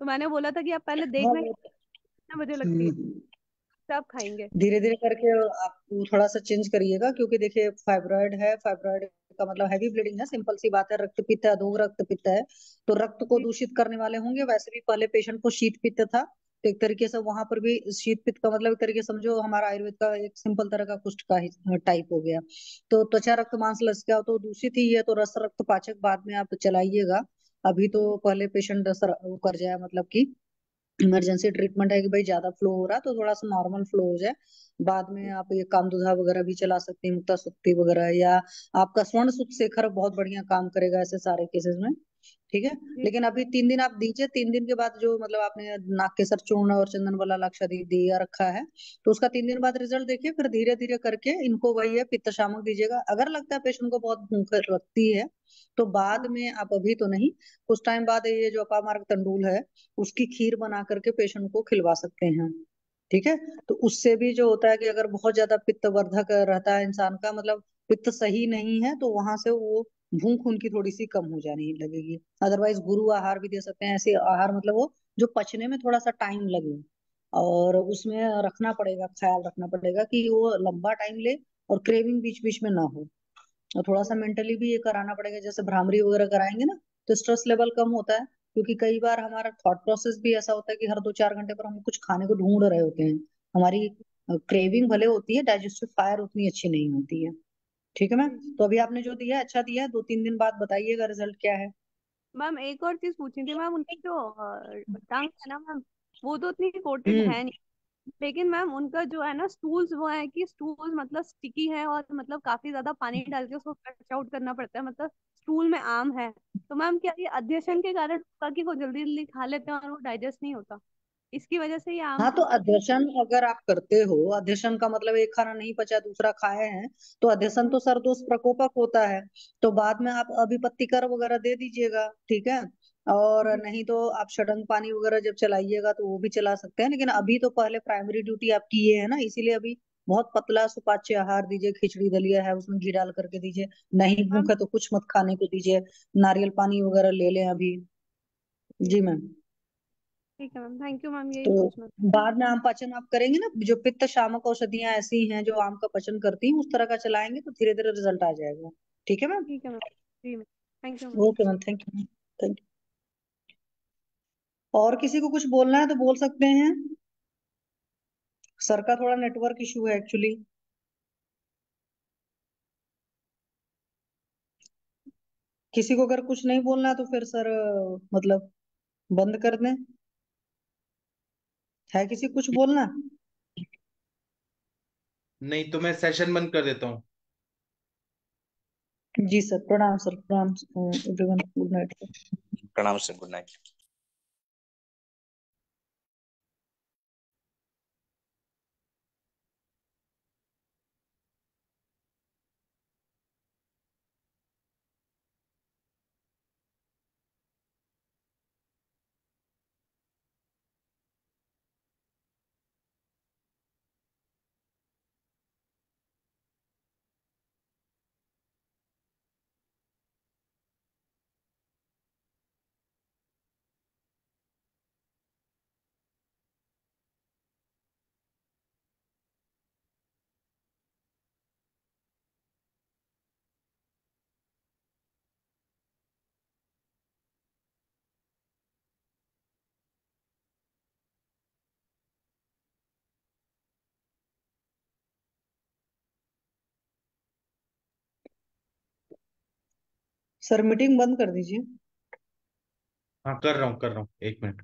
तो मैंने बोला था कि आप पहले हाँ देखना कितना मुझे लगती है, फिर आप खाएंगे। धीरे धीरे करके आप थोड़ा सा चेंज करिएगा, क्योंकि देखिए फाइब्रॉइड है, फाइब्रॉइड का मतलब हैवी ब्लीडिंग है, सिंपल सी बात है, रक्तपित्त है, अधोग रक्तपित्त है, तो रक्त को जी दूषित करने वाले होंगे। वैसे भी पहले पेशेंट को शीत पित्त था, तो एक तरीके से वहां पर भी शीत पित्त का मतलब एक तरीके से समझो हमारा आयुर्वेद का एक सिंपल तरह का कुष्ठ का ही टाइप हो गया। तो त्वचा रक्त मांस लसिका तो दूषित ही है, तो रस रक्त पाचक बाद में आप चलाइएगा। अभी तो पहले पेशेंट वो कर जाए, मतलब कि इमरजेंसी ट्रीटमेंट है कि भाई ज्यादा फ्लो हो रहा है तो थोड़ा सा नॉर्मल फ्लो हो जाए। बाद में आप ये कामदुधा वगैरह भी चला सकते हैं, मुक्ता सुक्ति वगैरह, या आपका स्वर्ण सुख शेखर बहुत बढ़िया काम करेगा ऐसे सारे केसेस में। ठीक है, जी लेकिन अभी 3 दिन आप दीजिए, 3 दिन के बाद जो मतलब आपने नाक के सर चूर्ण और चंदन वाला लाक्षादी दिया रखा है, तो उसका 3 दिन बाद रिजल्ट देखिए, फिर धीरे धीरे करके इनको वही है पित्त शामक दीजिएगा। अगर लगता है पेशेंट को बहुत भूख लगती है तो बाद हाँ में आप, अभी तो नहीं, कुछ टाइम बाद ये जो अपामार्ग तंडुल है उसकी खीर बना करके पेशेंट को खिलवा सकते हैं। ठीक है, तो उससे भी जो होता है कि अगर बहुत ज्यादा पित्त वर्धक रहता है इंसान का, मतलब पित्त सही नहीं है, तो वहां से वो भूख उनकी थोड़ी सी कम हो जाने लगेगी। अदरवाइज गुरु आहार भी दे सकते हैं, ऐसे आहार मतलब वो जो पचने में थोड़ा सा टाइम लगे, और उसमें रखना पड़ेगा, ख्याल रखना पड़ेगा कि वो लंबा टाइम ले और क्रेविंग बीच बीच में ना हो। और थोड़ा सा मेंटली भी ये कराना पड़ेगा, जैसे भ्रामरी वगैरह कराएंगे ना तो स्ट्रेस लेवल कम होता है, क्योंकि कई बार हमारा थॉट प्रोसेस भी ऐसा होता है कि हर 2-4 घंटे पर हम कुछ खाने को ढूंढ रहे होते हैं। हमारी क्रेविंग भले होती है, डाइजेस्टिव फायर उतनी अच्छी नहीं होती है। ठीक है मैम, तो अभी आपने जो दिया है अच्छा दिया है, 2-3 दिन बाद बताइएगा रिजल्ट क्या है। मैम एक और चीज पूछनी थी मैम, उनकी जो टंग है ना मैम, वो तो उतनी कोटेड हम्म। है नहीं, लेकिन मैम उनका जो है ना स्टूल्स, वो है कि स्टूल मतलब स्टिकी है, और मतलब काफी ज्यादा पानी डाल के उसको फ्लश आउट करना पड़ता है, मतलब स्टूल में आम है। तो मैम क्या ये अध्यशन के कारण होगा कि वो जल्दी जल्दी खा लेते हैं और वो डाइजेस्ट नहीं होता, इसकी वजह से ये आम हाँ, तो होता है? अध्यशन अगर आप करते हो, अध्यशन का मतलब एक खाना नहीं पचा दूसरा खाए हैं, तो अध्यशन हम्म, तो सरदोष प्रकोपक होता है। तो बाद में आप अभी पत्तीकर वगैरह दे दीजिएगा, ठीक है। और जी नहीं तो आप षडंग पानी वगैरह जब चलाइएगा तो वो भी चला सकते हैं, लेकिन अभी तो पहले प्राइमरी ड्यूटी आपकी ये है ना, इसीलिए अभी बहुत पतला सुपाच्य आहार दीजिए, खिचड़ी दलिया है उसमें घी डाल करके दीजिए। नहीं मैम। भूख है तो कुछ मत खाने को दीजिए, नारियल पानी वगैरह ले लें अभी। जी मैम। ठीक है मैम, थैंक यू मैम, यही तो पूछना था। बाद में आम पाचन आप करेंगे ना, जो पित्त शामक औषधियां ऐसी हैं जो आम का पचन करती हैं, उस तरह का चलाएंगे तो धीरे धीरे रिजल्ट आ जाएगा। ठीक है मैम। ठीक है मैम। जी ma'am, thank you ma'am. Okay ma'am, thank you. Thank you. और किसी को कुछ बोलना है तो बोल सकते हैं। सर का थोड़ा नेटवर्क इशू है एक्चुअली। किसी को अगर कुछ नहीं बोलना है तो फिर सर मतलब बंद कर दें। है किसी को कुछ बोलना? नहीं तो मैं सेशन बंद कर देता हूँ। जी सर, प्रणाम सर, प्रणाम एवरीवन, गुड नाइट। प्रणाम sir, good night. Sir meeting बंद कर दीजिए। हाँ कर रहा हूँ 1 मिनट।